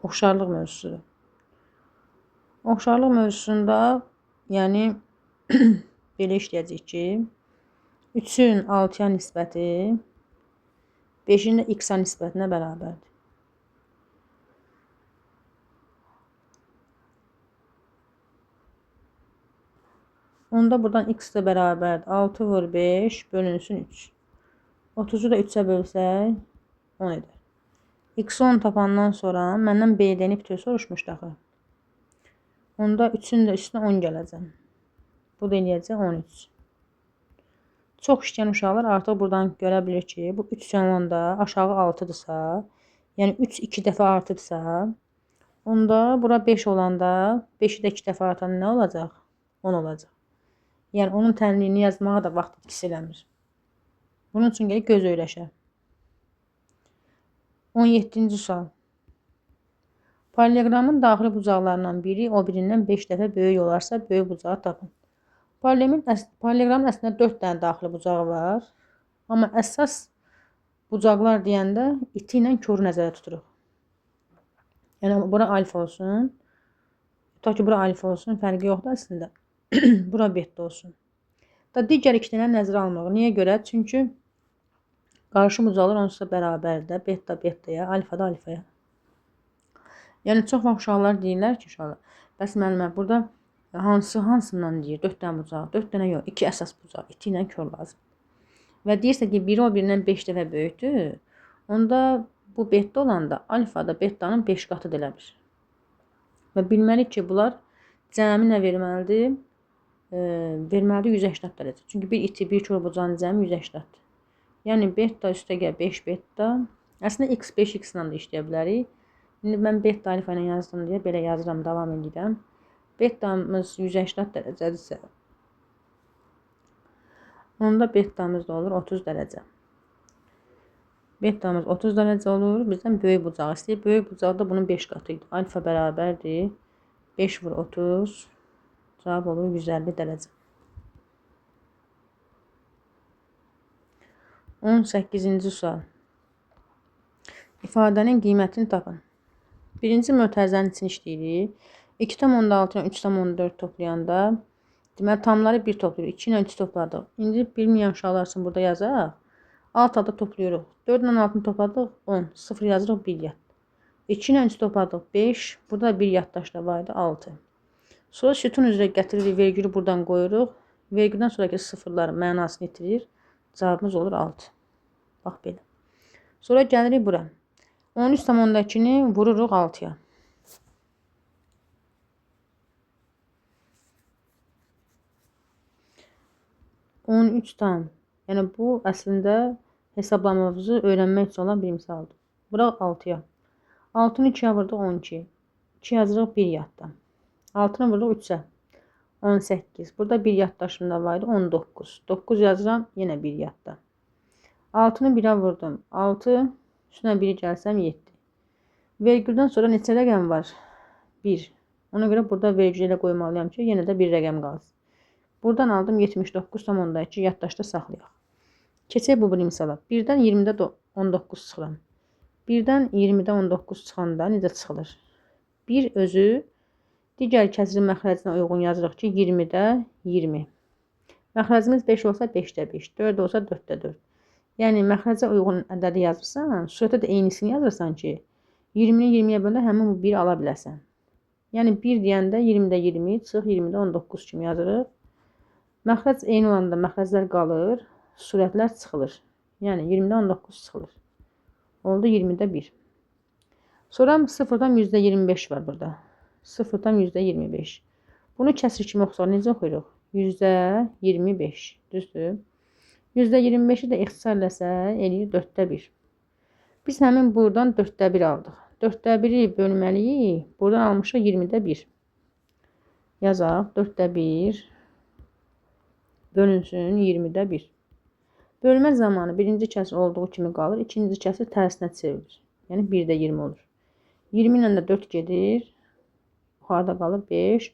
oxşarlıq mövzusudur. Oxşarlıq mövzusunda, yəni, belə işləyəcək ki, 3'ün 6'ya nisbəti 5'in də X-a nisbətinə bərabərdir. Onda buradan X də bərabərdir. 6 vur 5 bölünsün 3. 30'u da 3'ə bölsək 10 edir. X-i 10 tapandan sonra məndən B-dəni bitiyor soruşmuşdu axı. Onda 3'ün də üstünə 10 gələcəm. Bu da eləyəcək 13. Çox işləyən uşaqlar artıq buradan görə bilir ki, bu 3 yanında aşağı 6'dırsa, yəni 3 2 dəfə artıbsa, onda bura 5 olanda 5'i də 2 dəfə artan nə olacaq? 10 olacaq. Yəni onun tənliyini yazmağa da vaxt itkisi eləmir. Bunun üçün gələk göz öyrəşər. 17-ci sual. Paralleqramın daxili bucaqlarından biri o birindən 5 dəfə böyük olarsa, böyük bucağı tapın. Paralleqramın əslində 4 dənə daxili bucağı var. Amma əsas bucaqlar deyəndə iti ilə körü nəzərdə tuturuq. Yəni bura alfa olsun. Ta ki bura alfa olsun, fərqi yoxdur əslində. Bura beta olsun. Da digər 2 dənə nəzərə almırıq. Niyə görə? Çünki qarşı bucaqlar onsuz da bərabərdir. Beta betaya, alfa da alfaya. Yəni çox vaxt uşaqlar deyirlər ki, bəs müəllimə burada hansından deyir? 4 dənə bucaq, 4 dənə yox, 2 əsas bucaq, iti ilə kör lazım. Və deyirsə ki, biri o birindən 5 dəfə böyükdür, onda bu beta olanda alfa da betanın 5 qatıdır elə bir. Və bilməliyik ki, bunlar cəmi nə verməlidir? Verməlidir 180 dərəcə. Çünki bir iti, bir kör bucağın cəmi 180-dir. Yəni beta üstəgəl 5 beta. Əslində x 5x ilə də işləyə bilərik. İndi mən beta alfa ilə yazdım deyə belə yazıram, davam edirəm. Betamız 180 dərəcədirsə, onda betamız da olur 30 dərəcə. Betamız 30 dərəcə olur. Bizdən böyük bucağı istəyir. Böyük bucağı da bunun 5 qatıydı. Alfa bərabərdir. 5 vur 30. Cavab olur 150 dərəcə. 18-ci sual. İfadənin qiymətini tapın. Birinci mötərizənin içini işləyirik. 2,6 ilə 3,4 toplayanda deməli tamları 1 toplayırıq. 2 ilə 3 topladıq. İndi bilməyən uşaqlar üçün burada yazaq. Alt alta toplayırıq. 4 ilə 6-nı topladıq 10. 0 yazırıq 1 yad. 2 ilə 3 topladıq 5. Burada 1 yaddaş da var idi 6. Sonra sütun üzrə gətiririk, vergülü buradan qoyuruq. Vergüldən sonraki sıfırların mənasını itirir. Cavabımız olur 6. Bax belə. Sonra gəlirik bura. 13,2-ni vururuq 6-ya. 13 tam. Yəni bu əslində hesablamamızı öyrənmək üçün olan bir misaldır. Bura 6-ya. 6-nı 2-yə vurduq 12. 2 yazırıq 1 yadda. 6-nı vurduq 3-ə. 18. Burada 1 yaddaşım da var idi 19. 9 yazıram yenə 1 yadda. 6-nı 1-ə vurdum. 6 üstünə 1 gəlsəm 7. Vergüldən sonra neçə rəqəm var? 1. Ona görə burada vergül ilə qoymalıyam ki, yenə də 1 rəqəm qalsın. Buradan aldım 79,2 yaddaşda saxlayaq. Keçək bu bir misala. 1-dən 20-də 19 çıxıram. 1-dən 20-də 19 çıxanda necə çıxılır? 1 özü digər kəsrin məxrəcinə uyğun yazırıq ki, 20-də 20. Məxrəcimiz 5 olsa 5-də 5, 4 olsa 4-də 4. Yəni məxrəcə uyğun ədədi yazırsan, surətə də eynisini yazırsan ki, 20-ni 20-yə böləndə həmin bu 1 ala biləsən. Yəni 1 deyəndə 20-də 20, çıx 20-də 19 kimi yazırıq. Məxrəc eyni olanda məxrəclər qalır, surətlər çıxılır. Yəni 20-də 19 çıxılır. Oldu 20-də 1. Sonra 0-dan %25 var burada. 0-dan %25. Bunu kəsr kimi oxusaq necə oxuyuruq? %25. Düzdür? %25-i də ixtisar eləsək, eləyir 4-də 1. Biz həmin buradan 4-də 1 aldıq. 4-də 1-i bölməliyik. Buradan almışıq 20-də 1. Yazaq 4-də 1 bölünsün 20-də 1. Bölmə zamanı birinci kəsir olduğu kimi qalır. İkinci kəsir tərsinə çevrilir. Yəni 1-də 20 olur. 20 ilə də 4 gedir. Yuxarıda qalır 5.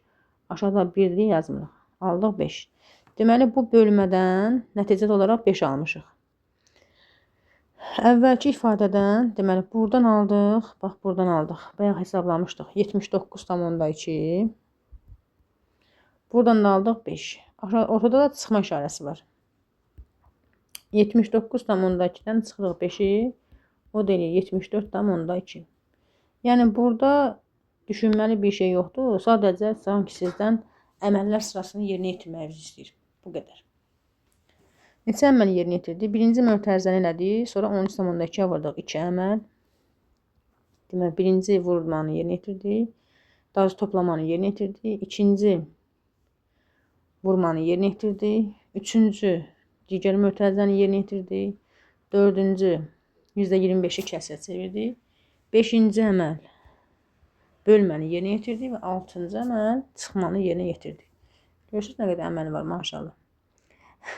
Aşağıda 1-liyi yazmırıq. Aldıq 5. Deməli bu bölmədən nəticədə olaraq 5 almışıq. Əvvəlki ifadədən deməli buradan aldıq. Bax buradan aldıq. Bayaq hesablamışdıq. 79,2. Buradan da aldıq 5. Ortada da çıxma işarəsi var. 79,2-dən çıxırıq 5-i. O da eləyir 74,2. Yəni burada düşünməli bir şey yoxdur. Sadəcə sanki sizdən əməllər sırasını yerinə yetirməyinizi istəyir. Bu qədər. Neçə əməl yerinə yetirdi? Birinci mötərizəni elədik. Sonra 13,2-yə vurduq 2 əməl. Demək, birinci vurmanı yerinə yetirdik. Daha sonra toplamanı yerinə yetirdik. İkinci vurmanı yerinə yetirdik. Üçüncü digər mötərizəni yerinə yetirdik. Dördüncü %25-i kəsrə çevirdik. Beşinci əməl bölməni yerinə yetirdik və 6-cı əməl çıxmanı yerinə yetirdik. Görürsünüz nə qədər əməl var maşallah.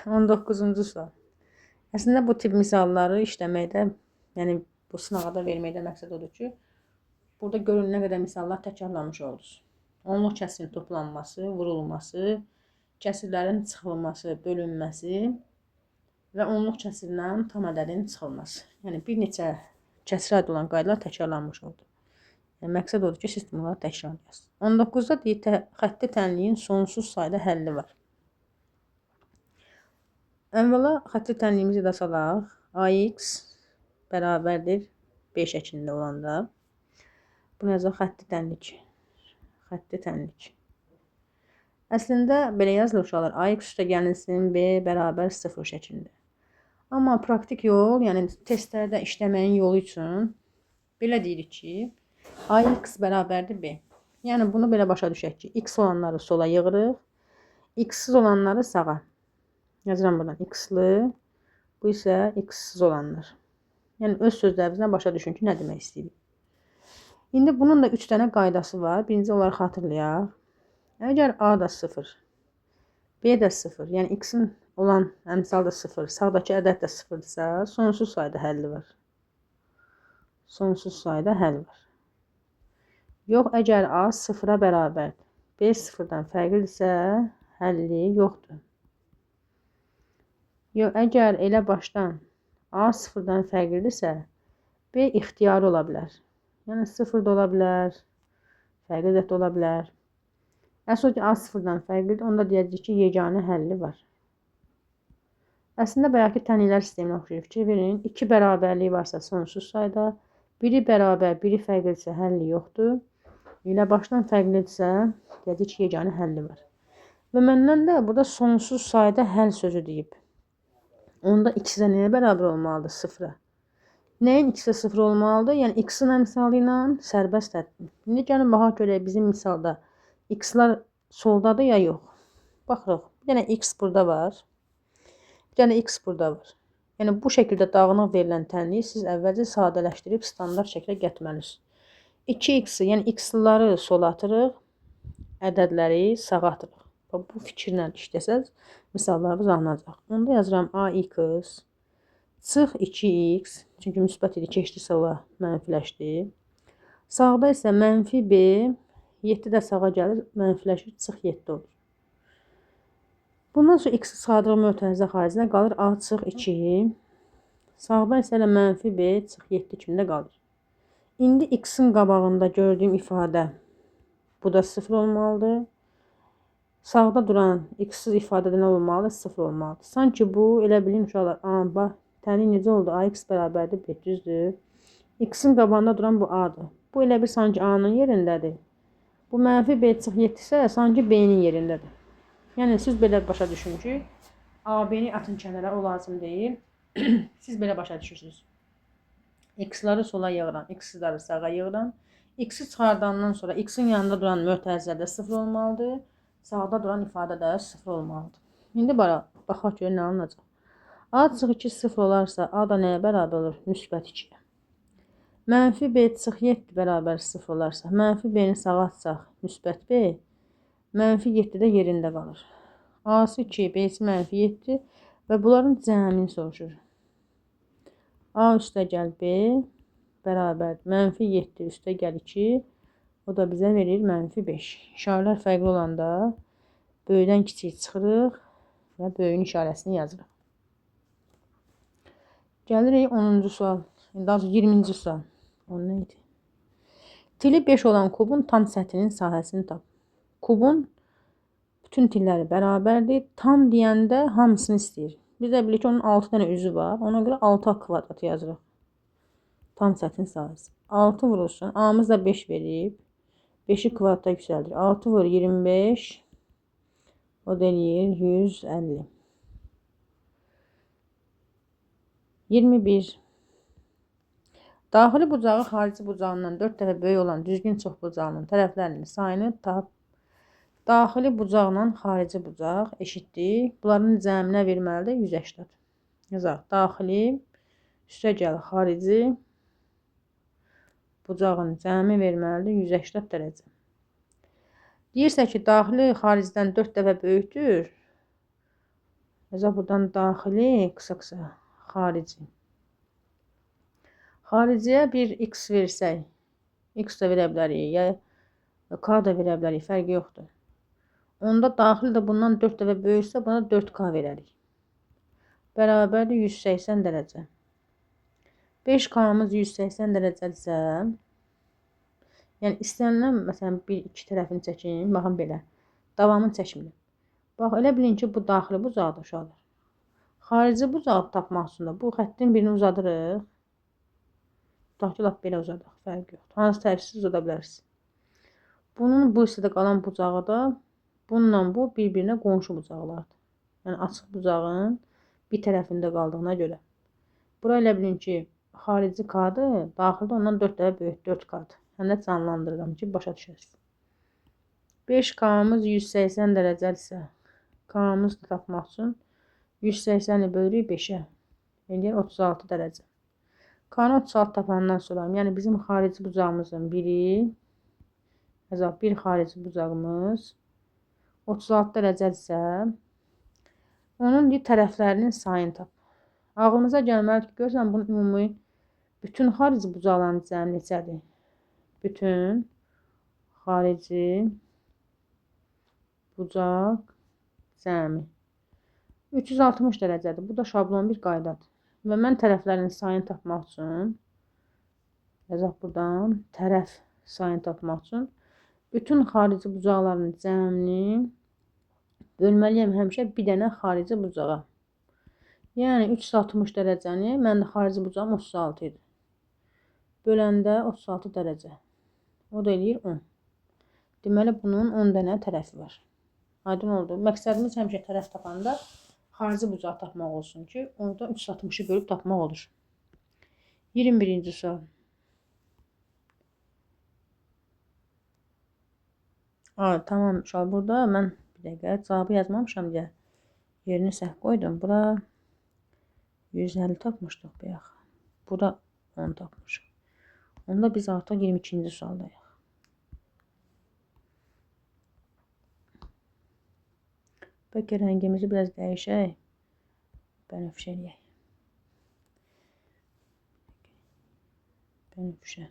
19-cu sual. Əslində bu tip misalları işləməkdə, yəni bu sınavda verməkdə məqsəd odur ki, burada görün nə qədər misallar təkrarlanmış oldunuz. Onluq kəsirin toplanması, vurulması, kəsirlərin çıxılması, bölünməsi və onluq kəsirdən tam ədədin çıxılması. Yəni bir neçə kəsrə aid olan qaydalar təkrarlanmış oldu. Yəni məqsəd odur ki, siz bunları təkrarlayasınız. 19-da deyir, xətti tənliyin sonsuz sayda həlli var. Əvvəla xətti tənliyimizi də salaq. AX bərabərdir 5 şəklində olanda. Bu necə xətti tənlik? Xətti tənlik. Əslində belə yazılır uşaqlar. AX üstə gəlinsin B bərabər 0 şəklində. Amma praktik yol, yəni testlərdə işləməyin yolu üçün belə deyirik ki, AX bərabərdir B. Yəni bunu belə başa düşək ki, X olanları sola yığırıq, X-siz olanları sağa. Yazıram buradan X-lı, bu isə X-siz olanlar. Yəni öz sözlərimizdən başa düşün ki, nə demək istəyirik. İndi bunun da 3 dənə qaydası var. Birinci olaraq xatırlayaq. Əgər A da 0, B də 0, yəni X-in olan əmsal da 0, sağdakı ədəd də 0-dırsa, sonsuz sayda həlli var. Sonsuz sayda həll var. Yox, əgər A 0-a bərabərdir, B 0-dan fərqlidirsə, həlli yoxdur. Yox, əgər elə başdan A 0-dan fərqlidirsə, B ixtiyari ola bilər. Yəni 0 da ola bilər, fərqli ədəd ola bilər. Əsas ki, A sıfırdan fərqlidir. Onda deyəcəyik ki, yeganə həlli var. Əslində bayaqki tənliklər sisteminə oxşayır. Fikir verin. 2 bərabərlik varsa sonsuz sayda, biri bərabər, biri fərqlidirsə həlli yoxdur. ilə başdan fərqlidirsə, deyəcək ki, yeganə həlli var. Və məndən də burada sonsuz sayda həll sözü deyib. Onda x-ə nəyə bərabər olmalıdır? Sıfıra. Nəyin x-ə sıfır olmalıdır? Yəni x-in əmsalı ilə sərbəst həddir. İndi gəlin baxaq görək bizim misalda x-lar soldadır ya yox. Baxırıq. Bir dənə x burada var. Bir dənə x burada var. Yəni bu şəkildə dağınıq verilən tənliyi siz əvvəlcə sadələşdirib standart şəklə gətirməlisiniz. 2x-i, yəni x-ları sola atırıq, ədədləri sağa atırıq. Bu fikirlə işləsəz, misallarımız alınacaq. Onda yazıram ax çıx 2x, çünki müsbət idi, keçdi sola, mənfiləşdi. Sağda isə mənfi b, 7 də sağa gəlir, mənfiləşir, çıx 7 olur. Bundan sonra x sağdırıq mötərizə xaricinə qalır a çıx 2. Sağda isə mənfi b, çıx 7 kimi də qalır. İndi x-in qabağında gördüyüm ifadə bu da 0 olmalıdır. Sağda duran x-siz ifadədə nə olmalıdır? 0 olmalıdır. Sanki bu elə bilin uşaqlar. Bax, tənin necə oldu? Ax bərabərdir b, düzdür. X-in qabağında duran bu a-dır. Bu elə bir sanki a-nın yerindədir. Bu mənfi b çıx 7 isə sanki b-nin yerindədir. Yəni siz belə başa düşün ki, a-b-ni atın kənara, o lazım deyil. Siz belə başa düşürsünüz. X-ları sola yığıram, x-ları sağa yığıram. X-i çıxardandan sonra x-in yanında duran mötərizədə 0 olmalıdır. Sağda duran ifadə də 0 olmalıdır. İndi baxaq görək nə alınacaq. A çıx 2 0 olarsa A da nəyə bərabər olur? Müsbət 2-yə. Mənfi B çıx 7 bərabər 0 olarsa mənfi B-ni sağa atsaq müsbət B, mənfi 7 də yerində qalır. A-sı 2, B-si mənfi 7 və bunların cəmini soruşur. A üstə gəl B bərabər mənfi 7 üstə gəl 2. O da bizə verir mənfi 5. İşarələr fərqli olanda böyükdən kiçik çıxırıq və böyüyün işarəsini yazırıq. Gəlirik 10-cu sual. Daha 20-ci sual. O nə idi? Tili 5 olan kubun tam səthinin sahəsini tap. Kubun bütün tilləri bərabərdir. Tam deyəndə hamısını istəyir. Biz də bilirik ki, onun 6 dənə üzü var. Ona görə 6 kvadrat yazırıq. Tam səthin sahəsi. 6 vurulsun. A-mız da 5 verib. 5-i kvadratda yüksəldir. 6 vur 25. O da eləyir 150. 21. Daxili bucağı xarici bucağından 4 dəfə böyük olan düzgün çoxbucağının tərəflərinin sayını tap. Daxili bucaqla xarici bucaq eşitdir. Bunların cəminə verməlidir 180. Yazaq. Daxili üstə gəl xarici bucağın cəmi verməlidir 180 dərəcə. Deyirsə ki, daxili xaricdən 4 dəfə böyükdür. Yazaq buradan daxili qısa-qısa xarici. Xariciyə bir x versək, x da verə bilərik, ya k da verə bilərik, fərqi yoxdur. Onda daxil də bundan 4 dəfə böyüksə, buna 4k verərik. Bərabərdir 180 dərəcə. 5k-mız 180 dərəcədirsə, yəni istənilən, məsələn, 1-2 tərəfini çəkin, baxın belə, davamını çəkmirəm. Bax, elə bilin ki, bu daxili bucaqdır uşaqlar. Xarici bucağı tapmaq üçün də bu xəttin birini uzadırıq. Tutaq ki, lap belə uzadıq, fərqi yoxdur. Hansı tərəfsiz uzada bilərsiniz. Bunun bu hissədə qalan bucağı da bununla bu bir-birinə qonşu bucaqlardır. Yəni açıq bucağın bir tərəfində qaldığına görə. Bura elə bilin ki, xarici k-dır, daxildə ondan 4 dəfə böyük 4k-dır. Həm də canlandırıram ki, başa düşəsiniz. 5k-mız 180 dərəcədirsə, k-mızı tapmaq üçün 180-i bölürük 5-ə. Yəni 36 dərəcə. K-nı 36 tapandan sonra, yəni bizim xarici bucağımızın biri, yazaq, bir xarici bucağımız 36 dərəcədirsə, onun tərəflərinin sayını tap. Ağlımıza gəlməlidir ki, görürsən, bunun ümumi bütün xarici bucaqların cəmi neçədir? Bütün xarici bucaq cəmi 360 dərəcədir. Bu da şablon bir qaydadır. Və mən tərəflərinin sayını tapmaq üçün, yazaq buradan, tərəf sayını tapmaq üçün Bütün xarici bucaqların cəmini bölməliyəm həmişə bir dənə xarici bucağa. Yəni 360 dərəcəni, məndə xarici bucağım 36 idi. Böləndə 36 dərəcə. O da eləyir 10. Deməli bunun 10 dənə tərəfi var. Aydın oldu. Məqsədimiz həmişə tərəf tapanda xarici bucağı tapmaq olsun ki, orada 360'ı bölüb tapmaq olur. 21-ci sual. Tamam uşaq, burada mən bir dəqiqə cavabı yazmamışam deyə yerini səhv qoydum. Bura 150 tapmışdıq bayaq. Bura 10 tapmışıq. Onda biz artıq 22-ci sualdayıq. Bəlkə rəngimizi biraz dəyişək. Bənövşə eləyək. Bənövşə.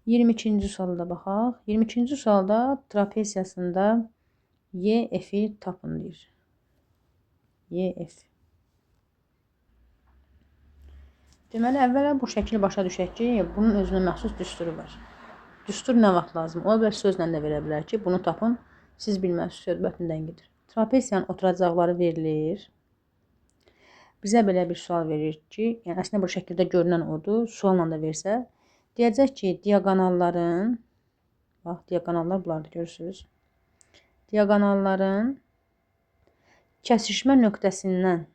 22-ci suala da baxaq. 22-ci sualda trapesiyasında YF-i tapın deyir. YF. Deməli, əvvəla bu şəkli başa düşək ki, bunun özünə məxsus düsturu var. Düstur nə vaxt lazım? O bəs sözlə də verə bilər ki, bunu tapın, siz bilməzsiniz, söhbətindən gedir. Trapesiyanın oturacaqları verilir. Bizə belə bir sual verir ki, yəni əslində bu şəkildə görünən odur, sualla da versə, deyəcək ki, diaqonalların, bax, diaqonallar bunlardır, görürsünüz. Diaqonalların kəsişmə nöqtəsindən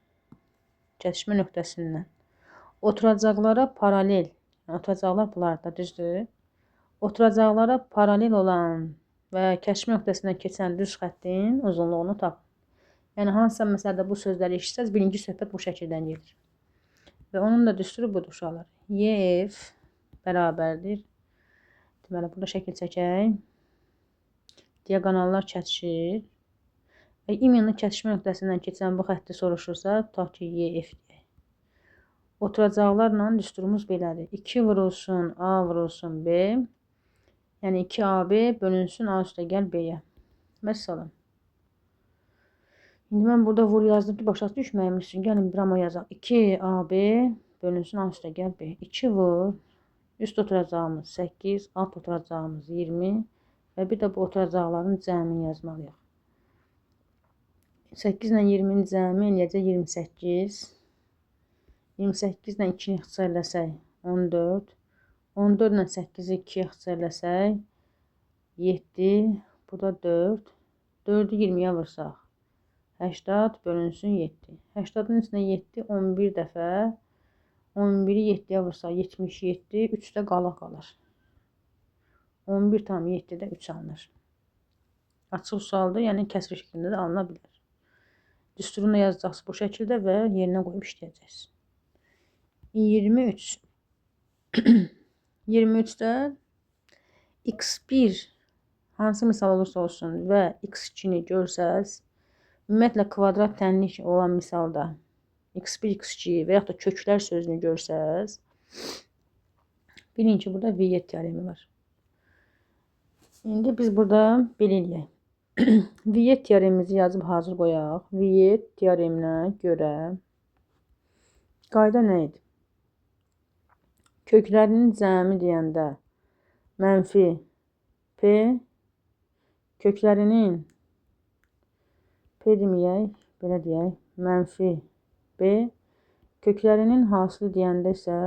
oturacaqlara paralel, yəni oturacaqlar bunlardır, düzdür. Oturacaqlara paralel olan və kəsişmə nöqtəsindən keçən düz xəttin uzunluğunu tapın. Yəni hansısa məsələdə bu sözləri eşitsəz, birinci söhbət bu şəkildən gedir. Və onun da düsturu budur uşaqlar. YF bərabərdir. Deməli, burada şəkil çəkək. Diaqonallar kəsişir. Və imenli kəsişmə nöqtəsindən keçən bu xətti soruşursa, tutaq ki, YF deyək. Oturacaqlarla düsturumuz belədir. 2 vurulsun A vurulsun B. Yəni 2AB bölünsün A üstə gəl B-yə. Məsələn. İndi mən burada vur yazdım ki, başa düşməyimiz üçün gəlin bir amma yazaq. 2AB bölünsün A üstə gəl B. 2 vur. Üst oturacağımız 8, alt oturacağımız 20 və bir də bu oturacaqların cəmini yazmalıyıq. 8 ilə 20-nin cəmi eləyəcək 28. 28 ilə 2-ni ixtisar eləsək 14. 14 ilə 8-i 2-yə ixtisar eləsək 7. Bu da 4. 4-ü 20-yə vursaq 80 bölünsün 7. 80-ın içində 7 11 dəfə. 11-i 7-yə vursaq 77. 3-də qalır. 11,7-də 3 alınır. Açıq sualdır, yəni kəsr şəklində də alına bilər. Düsturunu yazacaqsınız bu şəkildə və yerinə qoyub işləyəcəksiniz. 23. 23-də x1 hansı misal olursa olsun və x2-ni görsəz, ümumiyyətlə kvadrat tənlik olan misalda x1, x2 və yaxud da köklər sözünü görsəz, bilin ki, burada Viyyət teoremi var. İndi biz burada belə eləyək. Viyyət teoremimizi yazıb hazır qoyaq. Viyyət teoreminə görə qayda nə idi? Köklərinin cəmi deyəndə mənfi P, köklərinin P deməyək, belə deyək, mənfi B, köklərinin hasılı deyəndə isə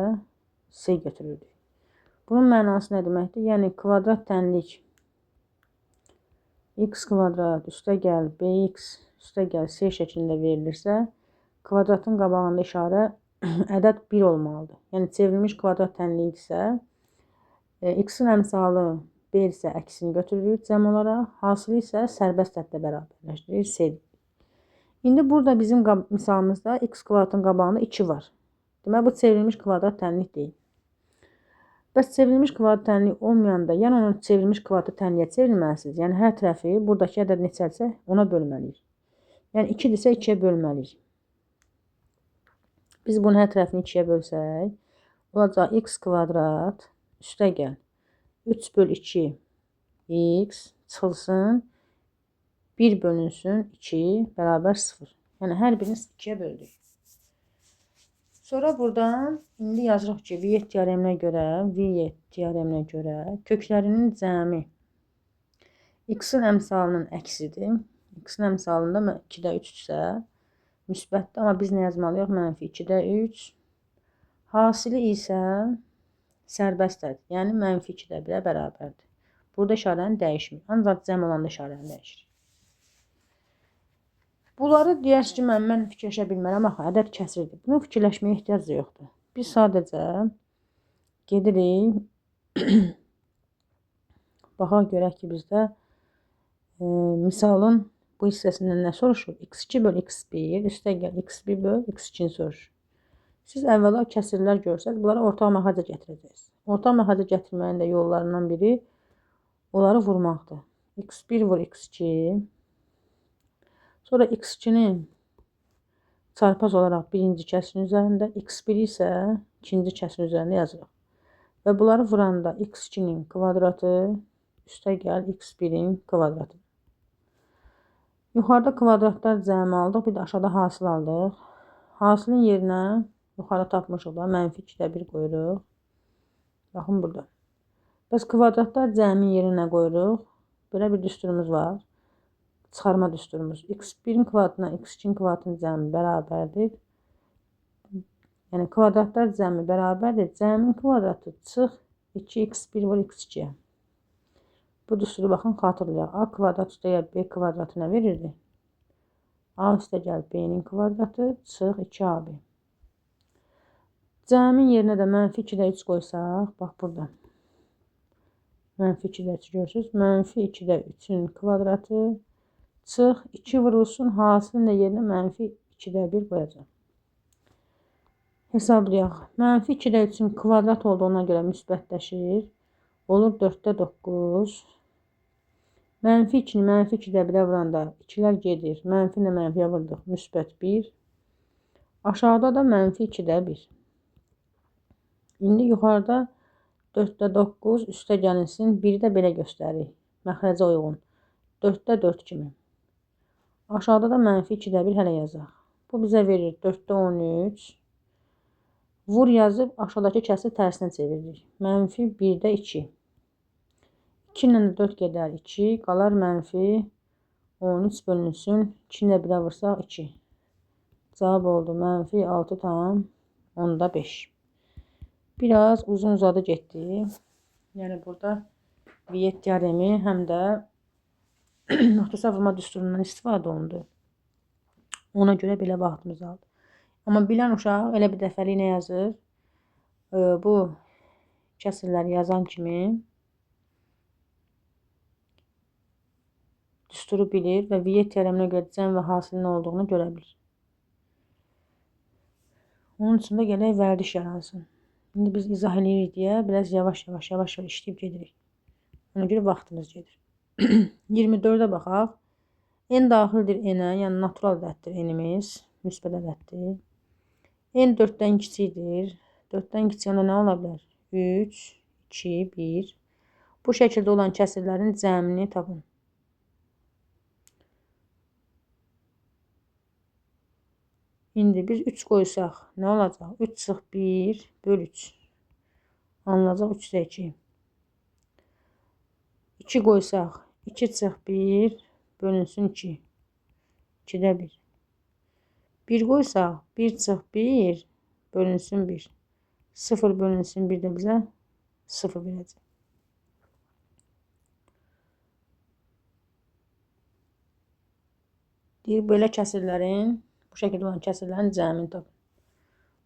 C götürürdük. Bunun mənası nə deməkdir? Yəni kvadrat tənlik x kvadrat üstə gəl bx üstə gəl C şəklində verilirsə, kvadratın qabağında işarə ədəd 1 olmalıdır. Yəni çevrilmiş kvadrat tənlik isə x-in əmsalı B isə əksini götürürük cəm olaraq, hasılı isə sərbəst əddə bərabərləşdirir C. İndi burada bizim misalımızda x kvadratın qabağında 2 var. Demək, bu çevrilmiş kvadrat tənlik deyil. Bəs çevrilmiş kvadrat tənlik olmayanda, yəni onu çevrilmiş kvadrat tənliyə çevrilməlisiniz. Yəni hər tərəfi buradakı ədəd neçədirsə ona bölməliyik. Yəni 2-dirsə 2-yə bölməliyik. Biz bunu hər tərəfini 2-yə bölsək, olacaq x kvadrat üstə gəl 3 böl 2 x çıxılsın 1 bölünsün 2 bərabər 0. Yəni hər birini 2-yə böldük. Sonra buradan indi yazırıq ki, Viyyət teoreminə görə köklərinin cəmi X-in əmsalının əksidir. X-in əmsalında 2-də 3 isə müsbətdir, amma biz nə yazmalıyıq? -2-də 3. Hasili isə sərbəstdir, yəni -2-də 1-ə bərabərdir. Burada işarəni dəyişmir, ancaq cəm olanda işarəni dəyişir. Bunları deyərsiniz ki, mən fikirləşə bilmərəm, axı, ədəd kəsirdir. Bunun fikirləşməyə ehtiyac yoxdur. Biz sadəcə gedirik, baxaq görək ki, bizdə misalın bu hissəsindən nə soruşur? X2 böl X1, üstəgəl X1 böl X2-ni soruşur. Siz əvvəla kəsirlər görsəz, bunları ortaq məxərcə gətirəcəksiniz. Ortaq məxərcə gətirməyin də yollarından biri onları vurmaqdır. X1 vur X2. Sonra X2-ni çarpaz olaraq birinci kəsirin üzərində, X1 isə ikinci kəsirin üzərində yazırıq. Və bunları vuranda X2-nin kvadratı üstəgəl X1-in kvadratı. Yuxarıda kvadratlar cəmi aldıq, bir də aşağıda hasil aldıq. Hasilin yerinə yuxarı tapmışıq da, -2-də 1 qoyuruq. Baxın burada. Bəs kvadratlar cəmi yerinə qoyuruq. Belə bir düsturumuz var. Çıxarma düsturumuz. X1-in kvadratına X2-in kvadratının cəmi bərabərdir. Yəni kvadratlar cəmi bərabərdir. Cəmin kvadratı çıx 2x1 vur x2-yə. Bu düsturu baxın xatırlayaq. A kvadrat üstəgəl B kvadratı nə verirdi? A üstəgəl B-nin kvadratı çıx 2AB. Cəmin yerinə də -2-də 3 qoysaq, bax burada. -2-də 3 görürsünüz. -2-də 3-ün kvadratı çıx 2 vurulsun, hasilin də yerinə -2-də 1 qoyacaq. Hesablayaq. -2-də 3-ün kvadrat olduğuna görə müsbətləşir. Olur 4-də 9. -2-ni -2-də 1-ə vuranda 2-lər gedir. Mənfi ilə mənfiyə vurduq. Müsbət 1. Aşağıda da -2-də 1. İndi yuxarıda 4-də 9 üstə gəlinsin. 1-i də belə göstərir. Məxrəcə uyğun. 4-də 4 kimi. Aşağıda da -2-də 1 hələ yazaq. Bu bizə verir 4-də 13. Vur yazıb aşağıdakı kəsiri tərsinə çeviririk. -1-də 2. 2 ilə də 4 gedər 2. Qalar -13 bölünsün. 2 ilə 1-ə vursaq 2. Cavab oldu -6,5. Biraz uzun uzadı getdi. Yəni burada Viet teoremi həm də nöqtəsəl vurma düsturundan istifadə olundu. Ona görə belə vaxtımız aldı. Amma bilən uşaq elə bir dəfəlik nə yazır? Bu kəsirləri yazan kimi düsturu bilir və Viet teoreminə görə cəm və hasilin olduğunu görə bilir. Onun üçün də gələk vərdiş yaransın. İndi biz izah edirik deyə biraz yavaş-yavaş işləyib gedirik. Ona görə vaxtımız gedir. 24-də baxaq. N daxildir N-ə, yəni natural ədəddir N-imiz, müsbət ədəddir. N 4-dən kiçikdir. 4-dən kiçik onda nə ola bilər? 3, 2, 1. Bu şəkildə olan kəsirlərin cəmini tapın. İndi biz 3 qoysaq nə olacaq? 3 çıx 1 böl 3. Anılacaq 3-də 2. 2 qoysaq 2 çıx 1 bölünsün 2. 2-də 1. 1 qoysaq 1 çıx 1 bölünsün 1. 0 bölünsün 1 də bizə 0 verəcək. Deyir, belə kəsirlərin, bu şəkildə olan kəsirlərin cəmini tapın.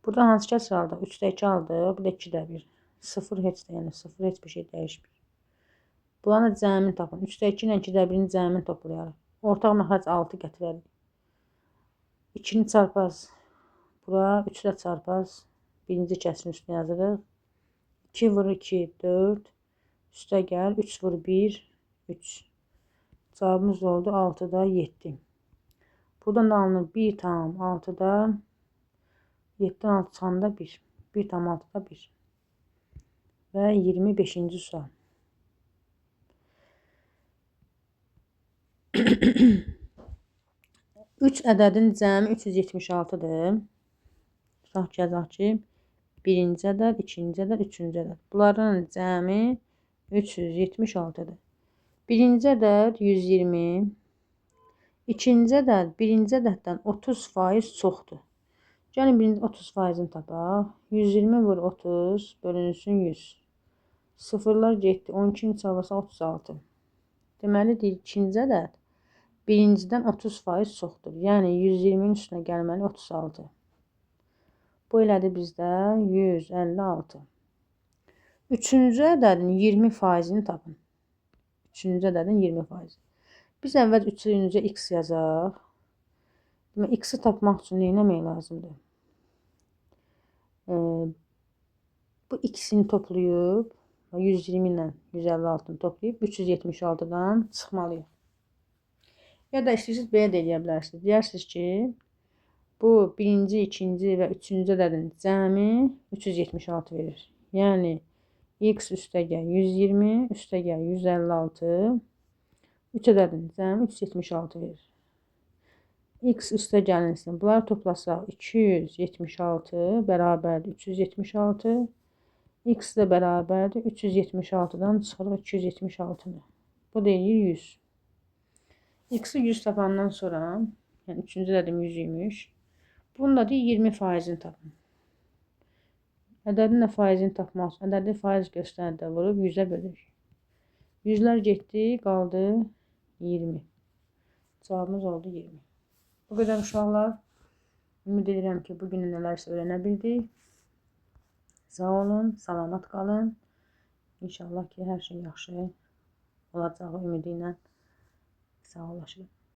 Burada hansı kəsir aldıq? 3-də 2 aldıq, bir də 2-də 1. 0 heç də, yəni 0 heç bir şey dəyişmir. Buranın cəmini tapın. 3-də 2 ilə 2-də 1-in cəmini toplayarıq. Ortaq məxrəc 6 gətirərik. 2-ni çarpaz bura, 3-də çarpaz birinci kəsirin üstünə yazırıq. 2 vur 2, 4. Üstə gəl, 3 vur 1, 3. Cavabımız oldu 6-da 7. Buradan da alınır 1 tam 6-da 7-dən 6 çıxanda 1. 1 tam 6-da 1. Və 25-ci sual. Üç ədədin cəmi 376-dır. Tutaq yazaq ki, birinci ədəd, ikinci ədəd, üçüncü ədəd. Bunların cəmi 376-dır. Birinci ədəd 120. İkinci ədəd birinci ədəddən 30% çoxdur. Gəlin birinci 30%-ni tapaq. 120 vur 30 bölünsün 100. Sıfırlar getdi. 12-ni çalarsa 36. Deməli deyir ikinci ədəd birincidən 30% çoxdur. Yəni 120-nin üstünə gəlməli 36. Bu elədi bizdə 156. Üçüncü ədədin 20%-ni tapın. Üçüncü ədədin 20%. Biz əvvəl üçüncüyə x yazaq. Demək, x-i tapmaq üçün nə etmək lazımdır? Bu ikisini toplayıb, 120 ilə 156-nı toplayıb 376-dan çıxmalıyıq. Ya da istəyirsiniz belə də eləyə bilərsiniz. Deyirsiniz ki, bu birinci, ikinci və üçüncü ədədin cəmi 376 verir. Yəni x üstəgəl 120, üstəgəl 156, 3 ədədin cəmi 376 verir. X üstəgəlinsin. Bunları toplasaq 276 bərabərdir 376. X də bərabərdir 376-dan çıxırıq 276-nı. Bu da eləyir 100. X-i 100 tapandan sonra, yəni üçüncü ədədim 100 imiş. Bunun da 20%-ni tapın. Ədədin də faizini tapmaq üçün ədədi faiz göstərdə vurub 100-ə bölür. 100-lər getdi, qaldı 20. Cavabımız oldu 20. Bu qədər uşaqlar. Ümid edirəm ki, bugün nələrsə öyrənə bildik. Sağ olun, salamat qalın. İnşallah ki, hər şey yaxşı olacağı ümidi ilə sağollaşırıq.